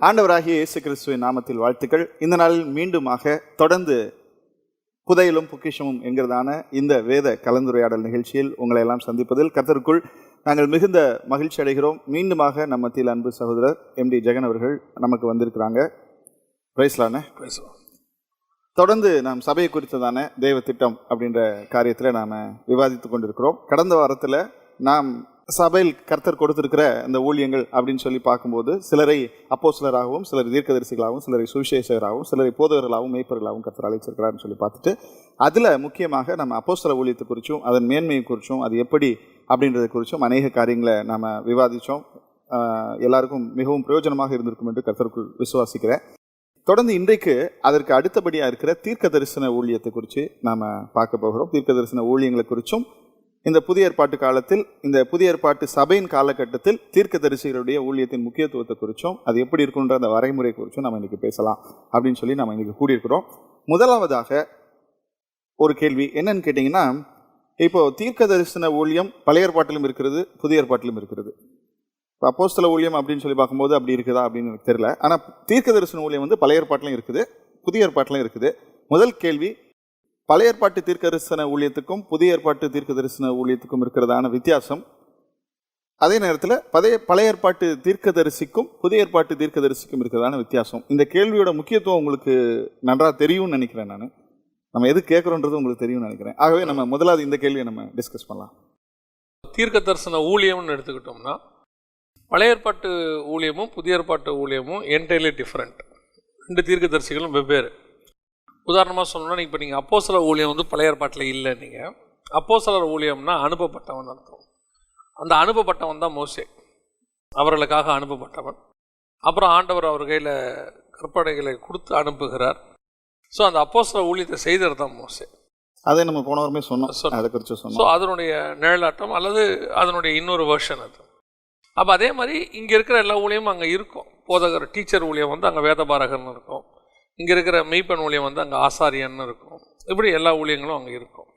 ஆண்டவராகிய இயேசு கிறிஸ்துவின் நாமத்தில் வாழ்த்துக்கள். இந்த நாளில் மீண்டுமாக தொடர்ந்து புதையலும் பொக்கிஷமும் என்கிறதான இந்த வேத கலந்துரையாடல் நிகழ்ச்சியில் உங்களை எல்லாம் சந்திப்பதில் கர்த்தருக்குள் நாங்கள் மிகுந்த மகிழ்ச்சி அடைகிறோம். மீண்டுமாக நம்ம மத்தியில் அன்பு சகோதரர் எம்டி ஜெகன் அவர்கள் நமக்கு வந்திருக்கிறாங்க. பிரைஸ்லான தொடர்ந்து நாம் சபையை குறித்ததான தேவ திட்டம் அப்படின்ற காரியத்தில் நாம் விவாதித்து கொண்டிருக்கிறோம். கடந்த வாரத்தில் நாம் சபையில் கர்த்தர் கொடுத்திருக்கிற அந்த ஊழியங்கள் அப்படின்னு சொல்லி பார்க்கும்போது சிலரை அப்போஸ்தலராகவும், சிலரை தீர்க்கதரிசிகளாகவும், சிலரை சுவிசேஷகராகவும், சிலரை போதகர்களாகவும், மேய்ப்பர்களாகவும் கர்த்தர் அழைச்சிருக்கிறாருன்னு சொல்லி பார்த்துட்டு அதில் முக்கியமாக நம்ம அப்போஸ்தல ஊழியத்தை குறித்தும் அதன் மேன்மையை குறித்தும் அது எப்படி அப்படின்றத குறித்தும் அநேக காரியங்களை நாம் விவாதித்தோம். எல்லாருக்கும் மிகவும் பிரயோஜனமாக இருந்திருக்கும் என்று கர்த்தருக்குள் விசுவாசிக்கிறேன். தொடர்ந்து இன்றைக்கு அதற்கு அடுத்தபடியாக இருக்கிற தீர்க்க தரிசன ஊழியத்தை குறித்து நாம் பார்க்க போகிறோம். தீர்க்க தரிசன ஊழியங்களை குறித்தும் இந்த புதிய ஏற்பாட்டு காலத்தில், இந்த புதிய ஏற்பாட்டு சபையின் காலகட்டத்தில் தீர்க்க தரிசிகளுடைய ஊழியத்தின் முக்கியத்துவத்தை குறித்தும் அது எப்படி இருக்குன்ற அந்த வரைமுறை குறித்தும் நம்ம இன்னைக்கு பேசலாம் அப்படின்னு சொல்லி நம்ம இன்னைக்கு கூடியிருக்கிறோம். முதலாவதாக ஒரு கேள்வி என்னன்னு கேட்டிங்கன்னா, இப்போ தீர்க்க தரிசன ஊழியம் பழைய ஏற்பாட்டிலும் இருக்கிறது, புதிய ஏற்பாட்டிலும் இருக்கிறது. இப்போ அப்போஸ்தல ஊழியம் அப்படின்னு சொல்லி பார்க்கும்போது அப்படி இருக்குதா அப்படின்னு எனக்கு தெரியல. ஆனால் தீர்க்க தரிசன ஊழியம் வந்து பழைய ஏற்பாட்டிலும் இருக்குது, புதிய ஏற்பாட்டிலும் இருக்குது. முதல் கேள்வி, பழைய ஏற்பாட்டு தீர்க்க தரிசன ஊழியத்துக்கும் புதிய ஏற்பாட்டு தீர்க்க தரிசன ஊழியத்துக்கும் இருக்கிறதான வித்தியாசம், அதே நேரத்தில் பழைய ஏற்பாட்டு தீர்க்க தரிசிக்கும் புதிய ஏற்பாட்டு தீர்க்க தரிசிக்கும் இருக்கிறதான வித்தியாசம். இந்த கேள்வியோட முக்கியத்துவம் உங்களுக்கு நன்றாக தெரியும்னு நினைக்கிறேன். நம்ம எது கேட்குறோன்றது உங்களுக்கு தெரியும்னு நினைக்கிறேன். ஆகவே நம்ம முதலாவது இந்த கேள்வியை நம்ம டிஸ்கஸ் பண்ணலாம். தீர்க்க தரிசன ஊழியம்னு எடுத்துக்கிட்டோம்னா பழைய ஏற்பாட்டு ஊழியமும் புதிய ஏற்பாட்டு ஊழியமும் என்டையர்லி டிஃப்ரெண்ட். ரெண்டு தீர்க்க தரிசிகளும் வெவ்வேறு. உதாரணமாக சொல்லணும்னா, இப்போ நீங்கள் அப்போஸ்தல ஊழியம் வந்து பழைய ஏற்பாட்டில் இல்லை. நீங்கள் அப்போஸ்தலர் ஊழியம்னா அனுப்பப்பட்டவன் அர்த்தம். அந்த அனுப்பப்பட்டவன் தான் மோசே, அவர்களுக்காக அனுப்பப்பட்டவன். அப்புறம் ஆண்டவர் அவர் கையில் கற்பனைகளை கொடுத்து அனுப்புகிறார். ஸோ அந்த அப்போஸ்தல ஊழியத்தை செய்தது தான் மோசே. அதை நம்ம போன வாரமே சொன்னோம். ஸோ அதனுடைய நிழலாட்டம் அல்லது அதனுடைய இன்னொரு வெர்ஷன் அது. அப்போ அதே மாதிரி இங்கே இருக்கிற எல்லா ஊழியமும் அங்கே இருக்கும். போதகர் டீச்சர் ஊழியம் வந்து அங்கே வேதபாரகர்னு இருக்கும். இங்கே இருக்கிற மெய்ப்பன் ஊழியம் வந்து அங்கே ஆசாரியன்னு இருக்கும். இப்படி எல்லா ஊழியங்களும் அங்கே இருக்கும்.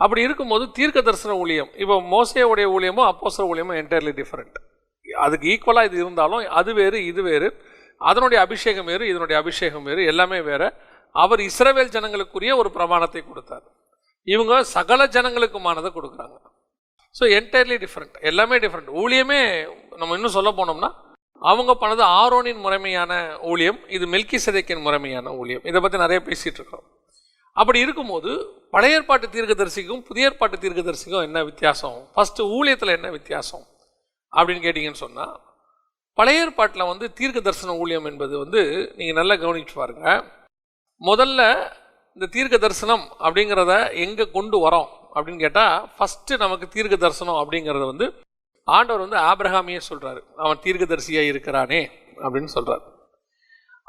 அப்படி இருக்கும்போது தீர்க்க தரிசன ஊழியம், இப்போ மோசேவுடைய ஊழியமும் அப்போஸ்தல ஊழியமும் என்டையர்லி டிஃப்ரெண்ட். அதுக்கு ஈக்குவலாக இது இருந்தாலும் அது வேறு இது வேறு. அதனுடைய அபிஷேகம் வேறு, இதனுடைய அபிஷேகம் வேறு, எல்லாமே வேறு. அவர் இஸ்ரவேல் ஜனங்களுக்குரிய ஒரு பிரமாணத்தை கொடுத்தார். இவங்க சகல ஜனங்களுக்குமானதை கொடுக்குறாங்க. ஸோ என்டையர்லி டிஃப்ரெண்ட், எல்லாமே டிஃப்ரெண்ட். ஊழியமே நம்ம இன்னும் சொல்ல போனோம்னா அவங்க பண்ணது ஆரோனின் முறைமையான ஊழியம், இது மெல்கிசேதேக்கின் முறைமையான ஊழியம். இதை பற்றி நிறைய பேசிகிட்டு இருக்கோம். அப்படி இருக்கும்போது பழைய ஏற்பாட்டு தீர்க்கதரிசிக்கும் புதிய ஏற்பாட்டு தீர்க்கதரிசிக்கும் என்ன வித்தியாசம், ஃபஸ்ட்டு ஊழியத்தில் என்ன வித்தியாசம் அப்படின்னு கேட்டிங்கன்னு சொன்னால், பழைய ஏற்பாட்டில் வந்து தீர்க்க தரிசன ஊழியம் என்பது வந்து நீங்கள் நல்லா கவனிச்சு பாருங்க. முதல்ல இந்த தீர்க்க தரிசனம் அப்படிங்கிறத எங்கே கொண்டு வரோம் அப்படின்னு கேட்டால், ஃபஸ்ட்டு நமக்கு தீர்க்க தரிசனம் அப்படிங்கிறத வந்து ஆண்டவர் வந்து ஆபிரகாமையே சொல்கிறாரு, அவன் தீர்க்கதரிசியாக இருக்கிறானே அப்படின்னு சொல்கிறார்.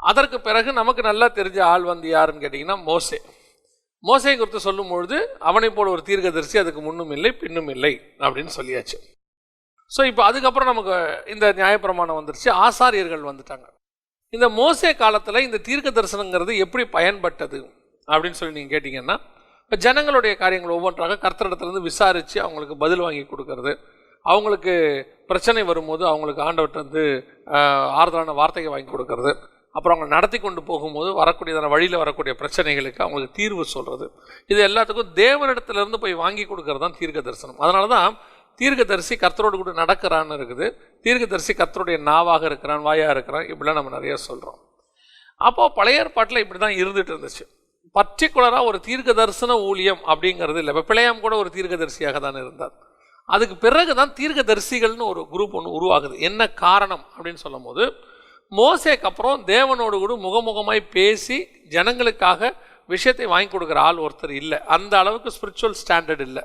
அதற்கு பிறகு நமக்கு நல்லா தெரிஞ்ச ஆள் வந்து யாருன்னு கேட்டிங்கன்னா மோசே. மோசே குறித்து சொல்லும் பொழுது அவனை போல ஒரு தீர்க்கதரிசி அதுக்கு முன்னும் இல்லை பின்னும் இல்லை அப்படின்னு சொல்லியாச்சு. ஸோ இப்போ அதுக்கப்புறம் நமக்கு இந்த நியாயப்பிரமாணம் வந்துருச்சு, ஆசாரியர்கள் வந்துட்டாங்க. இந்த மோசே காலத்தில் இந்த தீர்க்க தரிசனங்கிறது எப்படி பயன்பட்டது அப்படின்னு சொல்லி நீங்கள் கேட்டிங்கன்னா, இப்போ ஜனங்களுடைய காரியங்கள் ஒவ்வொன்றாக கர்த்தரிடத்துலேருந்து விசாரித்து அவங்களுக்கு பதில் வாங்கி கொடுக்கறது, அவங்களுக்கு பிரச்சனை வரும்போது அவங்களுக்கு ஆண்டவர்கிட்ட வந்து ஆறுதலான வார்த்தையை வாங்கி கொடுக்கறது, அப்புறம் அவங்க நடத்தி கொண்டு போகும்போது வரக்கூடியதான வழியில் வரக்கூடிய பிரச்சனைகளுக்கு அவங்களுக்கு தீர்வு சொல்கிறது, இது எல்லாத்துக்கும் தேவனிடத்துலேருந்து போய் வாங்கி கொடுக்கறது தான் தீர்க்க தரிசனம். அதனால தான் தீர்க்கதரிசி கர்த்தரோடு கூட நடக்கிறான்னு இருக்குது, தீர்க்கதரிசி கர்த்தருடைய நாவாக இருக்கிறான், வாயாக இருக்கிறான், இப்படிலாம் நம்ம நிறைய சொல்கிறோம். அப்போது பழைய ஏற்பாட்டில் இப்படி தான் இருந்துகிட்டு இருந்துச்சு. பர்டிகுலராக ஒரு தீர்க்க தரிசன ஊழியம் அப்படிங்கிறது இல்லை. இப்போ பிழையாம் கூட ஒரு தீர்க்கதரிசியாக தான் இருந்தார். அதுக்கு பிறகு தான் தீர்க்க தரிசிகள்னு ஒரு குரூப் ஒன்று உருவாகுது. என்ன காரணம் அப்படின்னு சொல்லும் போது, மோசேக்கு அப்புறம் தேவனோடு கூட முகமுகமாய் பேசி ஜனங்களுக்காக விஷயத்தை வாங்கி கொடுக்குற ஆள் ஒருத்தர் இல்லை. அந்த அளவுக்கு ஸ்பிரிச்சுவல் ஸ்டாண்டர்ட் இல்லை.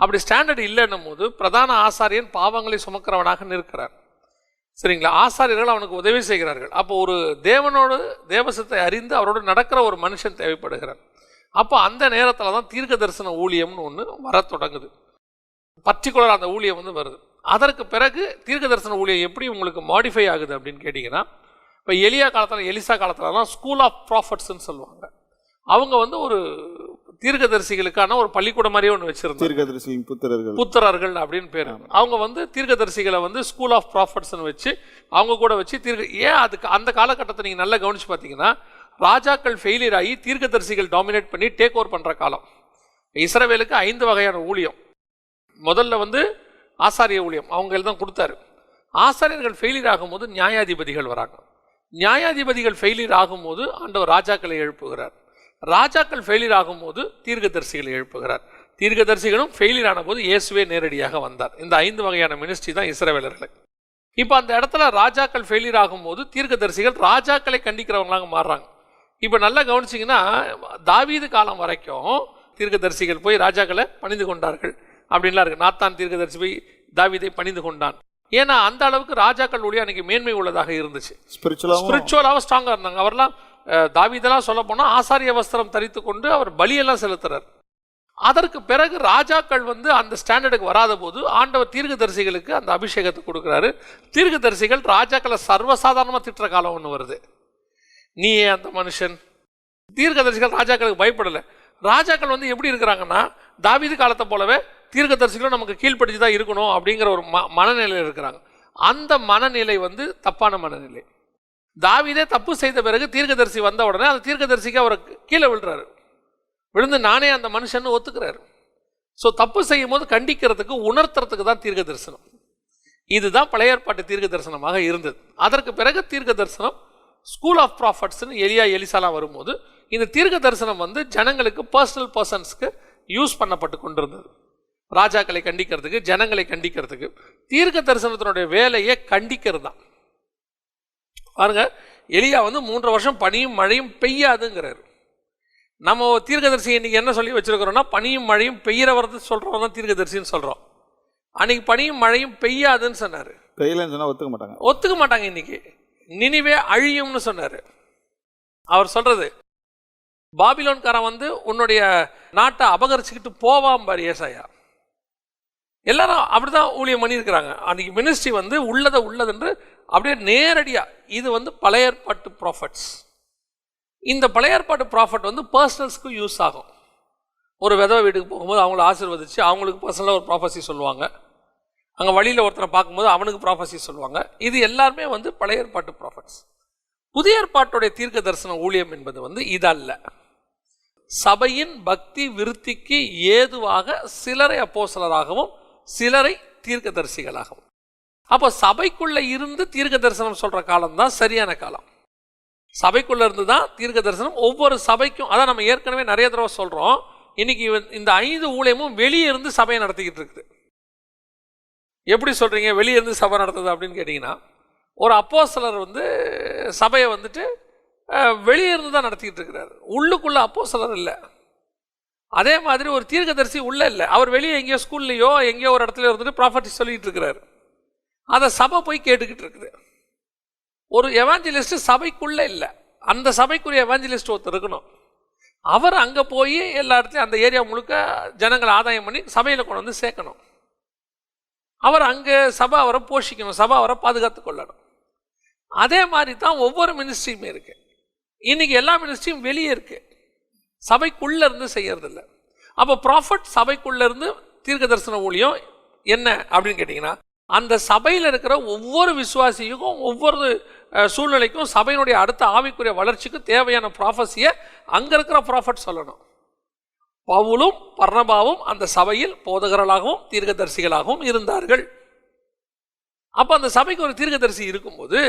அப்படி ஸ்டாண்டர்ட் இல்லைன்னும் போது பிரதான ஆசாரியன் பாவங்களை சுமக்கிறவனாக நிற்கிறார். சரிங்களா? ஆசாரியர்கள் அவனுக்கு உதவி செய்கிறார்கள். அப்போ ஒரு தேவனோடு தேவசத்தை அறிந்து அவரோடு நடக்கிற ஒரு மனுஷன் தேவைப்படுகிறார். அப்போ அந்த நேரத்தில் தான் தீர்க்க தரிசன ஊழியம்னு ஒன்று வர தொடங்குது. பர்டிகுலர் அந்த ஊழியம் வந்து வருது. அதற்கு பிறகு தீர்க்க தரிசன ஊழியம் எப்படி உங்களுக்கு மாடிஃபை ஆகுது அப்படின்னு கேட்டிங்கன்னா, இப்போ எலிசா காலத்துலலாம் ஸ்கூல் ஆஃப் ப்ராஃபட்ஸ்ன்னு சொல்லுவாங்க. அவங்க வந்து ஒரு தீர்க்கதரிசிகளுக்கான ஒரு பள்ளிக்கூடம் மாதிரியே ஒன்று வச்சிருந்தாங்க. தீர்க்கதரிசியின் புத்திரர்கள் அப்படின்னு பேர். அவங்க வந்து தீர்க்கதரிசிகளை வந்து ஸ்கூல் ஆஃப் ப்ராஃபட்ஸ்னு வச்சு அவங்க கூட வச்சு ஏன் அதுக்கு அந்த காலகட்டத்தை நீங்கள் நல்லா கவனிச்சு பார்த்தீங்கன்னா, ராஜாக்கள் ஃபெயிலியர் ஆகி தீர்க்கதரிசிகள் டாமினேட் பண்ணி டேக் ஓவர் பண்ணுற காலம். இஸ்ரவேலுக்கு 5 வகையான ஊழியம். முதல்ல வந்து ஆசாரிய ஊழியம் அவங்க தான் கொடுத்தாரு. ஆசாரியர்கள் ஃபெயிலியர் ஆகும்போது நியாயாதிபதிகள் வராங்க. நியாயாதிபதிகள் ஃபெயிலியர் ஆகும்போது ஆண்டவர் ராஜாக்களை எழுப்புகிறார். ராஜாக்கள் ஃபெயிலியர் ஆகும்போது தீர்க்கதரிசிகளை எழுப்புகிறார். தீர்க்கதரிசிகளும் ஃபெயிலியர் ஆன போது இயேசுவே நேரடியாக வந்தார். இந்த 5 வகையான மினிஸ்ட்ரி தான் இஸ்ரவேலர்களுக்கு. இப்போ அந்த இடத்துல ராஜாக்கள் ஃபெயிலியர் ஆகும்போது தீர்க்கதரிசிகள் ராஜாக்களை கண்டிக்கிறவங்களாக மாறுறாங்க. இப்போ நல்லா கவனிச்சிங்கன்னா, தாவீது காலம் வரைக்கும் தீர்க்கதரிசிகள் போய் ராஜாக்களை பணிந்து கொண்டார்கள் அப்படின்லாம் இருக்கு. நாத்தான் தீர்க்கதரிசி போய் தாவீதை பணிந்து கொண்டான். ஏன்னா அந்த அளவுக்கு ராஜாக்கள் ஊழியம் அன்னைக்கு மேன்மை உள்ளதாக இருந்துச்சு. ஸ்பிரிச்சுவலாக ஸ்ட்ராங்காக இருந்தாங்க. அவர்லாம் தாவீதெல்லாம் சொல்ல போனால் ஆசாரிய வஸ்திரம் தரித்து கொண்டு அவர் பலியெல்லாம் செலுத்துறார். அதற்கு பிறகு ராஜாக்கள் வந்து அந்த ஸ்டாண்டர்டுக்கு வராத போது ஆண்டவர் தீர்க்கதரிசிகளுக்கு அந்த அபிஷேகத்தை கொடுக்குறாரு. தீர்க்கதரிசிகள் ராஜாக்களை சர்வசாதாரணமாக திட்டுற காலம் ஒன்று வருது. நீயே அந்த மனுஷன். தீர்க்கதரிசிகள் ராஜாக்களுக்கு பயப்படலை. ராஜாக்கள் வந்து எப்படி இருக்கிறாங்கன்னா, தாவீது காலத்தை போலவே தீர்க்கதரிசிகளும் நமக்கு கீழ்ப்படுத்தி தான் இருக்கணும் அப்படிங்கிற ஒரு மனநிலையில் இருக்கிறாங்க. அந்த மனநிலை வந்து தப்பான மனநிலை. தாவீதே தப்பு செய்த பிறகு தீர்க்கதரிசி வந்த உடனே அந்த தீர்க்கதரிசிக்கு அவர் கீழே விழுறாரு. விழுந்து நானே அந்த மனுஷன் ஒத்துக்கிறாரு. ஸோ தப்பு செய்யும் போது கண்டிக்கிறதுக்கு உணர்த்துறதுக்கு தான் தீர்க்க தரிசனம். இதுதான் பழைய ஏற்பாட்டு தீர்க்க தரிசனமாக இருந்தது. அதற்கு பிறகு தீர்க்க தரிசனம் ஸ்கூல் ஆஃப் ப்ராஃபட்ஸ்னு எலிசாலாம் வரும்போது இந்த தீர்க்க தரிசனம் வந்து ஜனங்களுக்கு பர்சனல் பர்சன்ஸ்க்கு யூஸ் பண்ணப்பட்டு கொண்டிருந்தது. ராஜாக்களை கண்டிக்கிறதுக்கு, ஜனங்களை கண்டிக்கிறதுக்கு. தீர்க்க தரிசனத்தினுடைய வேலையை கண்டிக்கிறது தான். பாருங்க, எலியா வந்து 3 வருஷம் பனியும் மழையும் பெய்யாதுங்கிறாரு. நம்ம தீர்க்கதரிசி இன்னைக்கு என்ன சொல்லி வச்சிருக்கிறோம்னா, பனியும் மழையும் பெய்யறவர்றது சொல்றோம் தான் தீர்க்கதரிசின்னு சொல்றோம். அன்னைக்கு பனியும் மழையும் பெய்யாதுன்னு சொன்னாரு. ஒத்துக்க மாட்டாங்க. இன்னைக்கு நினிவே அழியும்னு சொன்னாரு. அவர் சொல்றது, பாபிலோன்காரன் வந்து உன்னுடைய நாட்டை அபகரிச்சுக்கிட்டு போவாம் பாரு ஏசாயா. எல்லாரும் அப்படிதான் ஊழியம் பண்ணியிருக்கிறாங்க. அன்னைக்கு மினிஸ்ட்ரி வந்து உள்ளதென்று அப்படியே நேரடியா. இது வந்து பழைய ஏற்பாட்டு ப்ராஃபட்ஸ். இந்த பழைய ஏற்பாட்டு ப்ராஃபட் வந்து பர்சனல்ஸ்க்கு யூஸ் ஆகும். ஒரு விதவை வீட்டுக்கு போகும்போது அவங்கள ஆசீர்வதிச்சு அவங்களுக்கு பர்சனலாக ஒரு ப்ராஃபஸி சொல்லுவாங்க. அங்கே வழியில் ஒருத்தனை பார்க்கும்போது அவனுக்கு ப்ராஃபஸி சொல்லுவாங்க. இது எல்லாருமே வந்து பழைய ஏற்பாட்டு ப்ராஃபட்ஸ். புதிய ஏற்பாட்டுடைய தீர்க்க தரிசன ஊழியம் என்பது வந்து இதல்ல. சபையின் பக்தி விருத்திக்கு ஏதுவாக சிலரை அப்போஸ்தலராகவும் சிலரை தீர்க்கதரிசிகளாகவும். அப்போ சபைக்குள்ள இருந்து தீர்க்க தரிசனம் சொல்ற காலம் தான் சரியான காலம். சபைக்குள்ள இருந்து தான் தீர்க்க தரிசனம் ஒவ்வொரு சபைக்கும். அதான் நம்ம ஏற்கனவே நிறைய தடவை சொல்றோம். இன்னைக்கு இந்த 5 ஊழியமும் வெளியே இருந்து சபையை நடத்திக்கிட்டு இருக்குது. எப்படி சொல்றீங்க வெளியே இருந்து சபை நடத்துது அப்படின்னு கேட்டீங்கன்னா, ஒரு அப்போஸ்தலர் வந்து சபையை வந்துட்டு வெளியே இருந்து தான் நடத்திக்கிட்டு இருக்கிறார். உள்ளுக்குள்ள அப்போஸ்தலர் இல்லை. அதே மாதிரி ஒரு தீர்க்கதரிசி உள்ள இல்லை. அவர் வெளியே எங்கேயோ ஸ்கூல்லையோ எங்கேயோ ஒரு இடத்துல இருந்துட்டு ப்ராஃபட்டி சொல்லிட்டு இருக்கிறார். அதை சபை போய் கேட்டுக்கிட்டு இருக்குது. ஒரு எவாஞ்சலிஸ்ட் சபைக்குள்ள இல்லை. அந்த சபைக்குரிய எவாஞ்சலிஸ்ட் ஒருத்தர் இருக்கணும். அவர் அங்கே போய் எல்லா இடத்துலையும் அந்த ஏரியா முழுக்க ஜனங்களை ஆதாயம் பண்ணி சபையில் கொண்டு வந்து சேர்க்கணும். அவர் அங்கே சபை அவரை போஷிக்கணும், சபை அவரை பாதுகாத்து கொள்ளணும். அதே மாதிரி தான் ஒவ்வொரு மினிஸ்ட்ரியுமே இருக்கு. இன்னைக்கு எல்லா மினிஸ்ட்ரியும் வெளியே இருக்கு, சபைக்குள்ள இருந்து செய்யறதில்ல. அப்போ ப்ராஃபட் சபைக்குள்ள இருந்து தீர்க்க தரிசன ஊழியம் என்ன அப்படின்னு கேட்டிங்கன்னா, அந்த சபையில் இருக்கிற ஒவ்வொரு விசுவாசிக்கும் ஒவ்வொரு சூழ்நிலைக்கும் சபையினுடைய அடுத்த ஆவிக்குரிய வளர்ச்சிக்கு தேவையான ப்ராஃபஸியை அங்கே இருக்கிற ப்ராஃபட் சொல்லணும். பவுலும் பர்னபாவும் அந்த சபையில் போதகர்களாகவும் தீர்க்கதரிசிகளாகவும் இருந்தார்கள். அப்போ அந்த சபைக்கு ஒரு தீர்க்கதரிசி இருக்கும்போது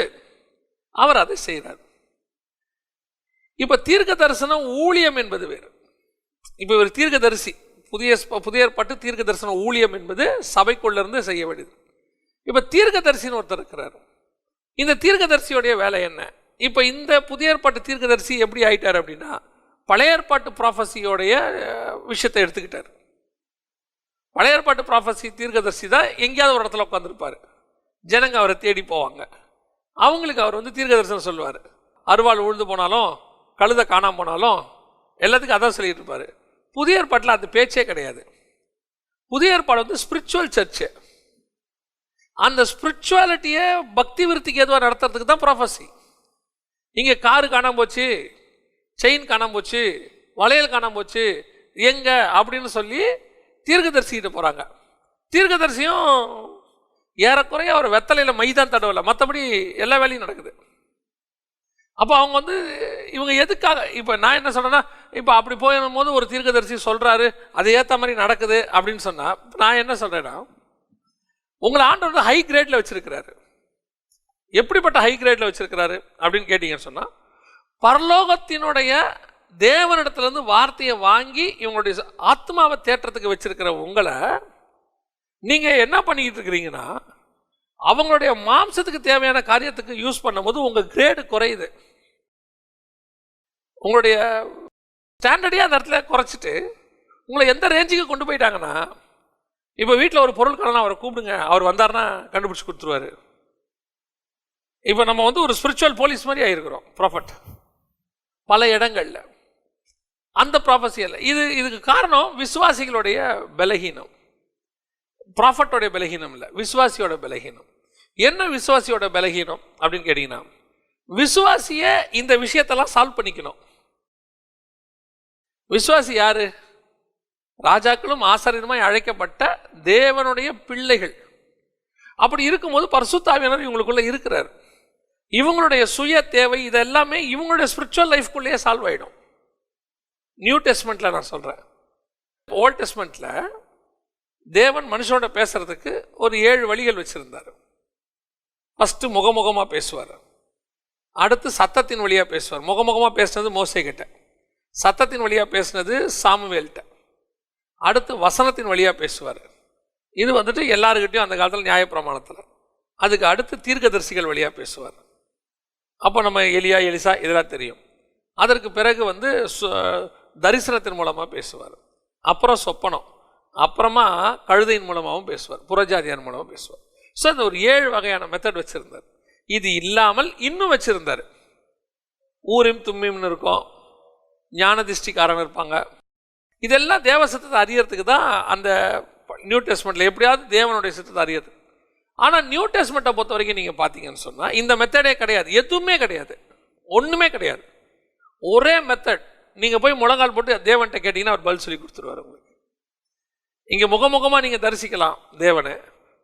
அவர் அதை செய்கிறார். இப்போ தீர்க்க தரிசனம் ஊழியம் என்பது வேறு. இப்போ ஒரு தீர்க்கதரிசி புதிய ஏற்பாட்டு தீர்க்க தரிசன ஊழியம் என்பது சபைக்குள்ள இருந்து செய்ய வேண்டியது. இப்போ தீர்க்கதரிசின்னு ஒருத்தர் இருக்கிறார். இந்த தீர்க்கதரிசியோடைய வேலை என்ன? இப்போ இந்த புதிய ஏற்பாட்டு தீர்க்கதரிசி எப்படி ஆயிட்டார் அப்படின்னா, பழைய ஏற்பாட்டு ப்ராஃபஸியோடைய விஷயத்தை எடுத்துக்கிட்டார். பழைய ஏற்பாட்டு ப்ராஃபஸி தீர்க்கதரிசி தான் எங்கேயாவது ஒரு இடத்துல உட்காந்துருப்பார். ஜனங்க அவரை தேடி போவாங்க. அவங்களுக்கு அவர் வந்து தீர்க்க தரிசனம் சொல்லுவார். அருவாள் உழுந்து போனாலும் கழுதை காணாமல் போனாலும் எல்லாத்துக்கும் அதான் சொல்லிட்டு இருப்பார். புதிய ஏற்பாட்டில் அந்த பேச்சே கிடையாது. புதிய ஏற்பாடு வந்து ஸ்பிரிச்சுவல் சர்ச்சு. அந்த ஸ்பிரிச்சுவாலிட்டியை பக்தி விருத்திக்கு எதுவாக நடத்துறதுக்கு தான் ப்ராஃபஸி. இங்கே காரு காணாமல் போச்சு, செயின் காணாமல் போச்சு, வளையல் காணாமல் போச்சு, எங்க அப்படின்னு சொல்லி தீர்க்கதரிசிக்கிட்ட போகிறாங்க. தீர்க்கதரிசியும் ஏறக்குறைய ஒரு வெத்தலையில் மைதான் தடவலை, மற்றபடி எல்லா வேலையும் நடக்குது. அப்போ அவங்க வந்து இவங்க எதுக்காக, இப்போ நான் என்ன சொல்கிறேன்னா, இப்போ அப்படி போயிடும் போது ஒரு தீர்க்கதரிசி சொல்கிறாரு, அது ஏற்ற மாதிரி நடக்குது அப்படின்னு சொன்னால், நான் என்ன சொல்கிறேன்னா, உங்களை ஆண்டவர் வந்து ஹை கிரேடில் வச்சுருக்கிறாரு. எப்படிப்பட்ட ஹை கிரேடில் வச்சுருக்கிறாரு அப்படின்னு கேட்டிங்கன்னு சொன்னால், பரலோகத்தினுடைய தேவனிடத்துலேருந்து வார்த்தையை வாங்கி இவங்களுடைய ஆத்மாவை தேற்றத்துக்கு வச்சிருக்கிற உங்களை நீங்கள் என்ன பண்ணிக்கிட்டு இருக்கிறீங்கன்னா, அவங்களுடைய மாம்சத்துக்கு தேவையான காரியத்துக்கு யூஸ் பண்ணும்போது உங்கள் கிரேடு குறையுது. உங்களுடைய ஸ்டாண்டர்டே அந்த இடத்துல குறைச்சிட்டு உங்களை எந்த ரேஞ்சுக்கு கொண்டு போயிட்டாங்கன்னா, இப்போ வீட்டில் ஒரு பொருள் கடனா அவரை கூப்பிடுங்க, அவர் வந்தார்னா கண்டுபிடிச்சி கொடுத்துருவாரு. இப்போ நம்ம வந்து ஒரு ஸ்பிரிச்சுவல் போலீஸ் மாதிரி ஆகிருக்கிறோம் ப்ராஃபட் பல இடங்களில். அந்த ப்ராஃபஸியில் இதுக்கு காரணம் விசுவாசிகளுடைய பலகீனம். ப்ராஃபட்டோடைய பலகீனம் இல்லை, விசுவாசியோட பலகீனம். என்ன விசுவாசியோட பலகீனம் அப்படின்னு கேட்டிங்கன்னா, விசுவாசியை இந்த விஷயத்தெல்லாம் சால்வ் பண்ணிக்கணும். விசுவாசி யாரு? ராஜாக்களும் ஆசாரியருமாய் அழைக்கப்பட்ட தேவனுடைய பிள்ளைகள். அப்படி இருக்கும்போது பரிசுத்த ஆவியானவர் இவங்களுக்குள்ள இருக்கிறார். இவங்களுடைய சுய தேவை இதெல்லாமே இவங்களுடைய ஸ்பிரிச்சுவல் லைஃப்குள்ளேயே சால்வ் ஆகிடும். நியூ டெஸ்ட்மெண்ட்டில் நான் சொல்கிறேன். ஓல்ட் டெஸ்ட்மெண்ட்டில் தேவன் மனுஷனோட பேசுறதுக்கு ஒரு 7 வழிகள் வச்சுருந்தார். ஃபஸ்ட்டு முகமுகமாக பேசுவார், அடுத்து சத்தத்தின் வழியாக பேசுவார். முகமுகமாக பேசுனது மோசே கிட்ட, சத்தத்தின் வழியாக பேசுனது சாமுவேல்கிட்ட, அடுத்து வசனத்தின் வழியாக பேசுவார். இது வந்துட்டு எல்லாருக்கிட்டையும் அந்த காலத்தில் நியாயப்பிரமாணத்தில். அதுக்கு அடுத்து தீர்க்கதரிசிகள் வழியாக பேசுவார். அப்போ நம்ம எலியா எலிசா இதெல்லாம் தெரியும். அதற்கு பிறகு வந்து தரிசனத்தின் மூலமாக பேசுவார், அப்புறம் சொப்பனம், அப்புறமா கழுதையின் மூலமாகவும் பேசுவார், புறஜாதியார் மூலமாக பேசுவார். ஸோ அந்த ஒரு 7 வகையான மெத்தட் வச்சுருந்தார். இது இல்லாமல் இன்னும் வச்சுருந்தார். ஊரிம் தும்மிம்னு இருக்கும், ஞான திஷ்டிக்காரன் இருப்பாங்க. இதெல்லாம் தேவ சித்தத்தை அறியறதுக்கு தான் அந்த நியூ டெஸ்ட்மெண்ட்டில் எப்படியாவது தேவனுடைய சித்தத்தை அறியறது. ஆனால் நியூ டெஸ்ட்மெண்ட்டை பொறுத்த வரைக்கும் நீங்கள் பார்த்தீங்கன்னு சொன்னால் இந்த மெத்தடே கிடையாது, எதுவுமே கிடையாது, ஒன்றுமே கிடையாது. ஒரே மெத்தட். நீங்கள் போய் முழங்கால் போட்டு தேவன்கிட்ட கேட்டிங்கன்னா அவர் பதில் சொல்லி கொடுத்துருவார் உங்களுக்கு. இங்கே முகமுகமாக நீங்கள் தரிசிக்கலாம் தேவனை,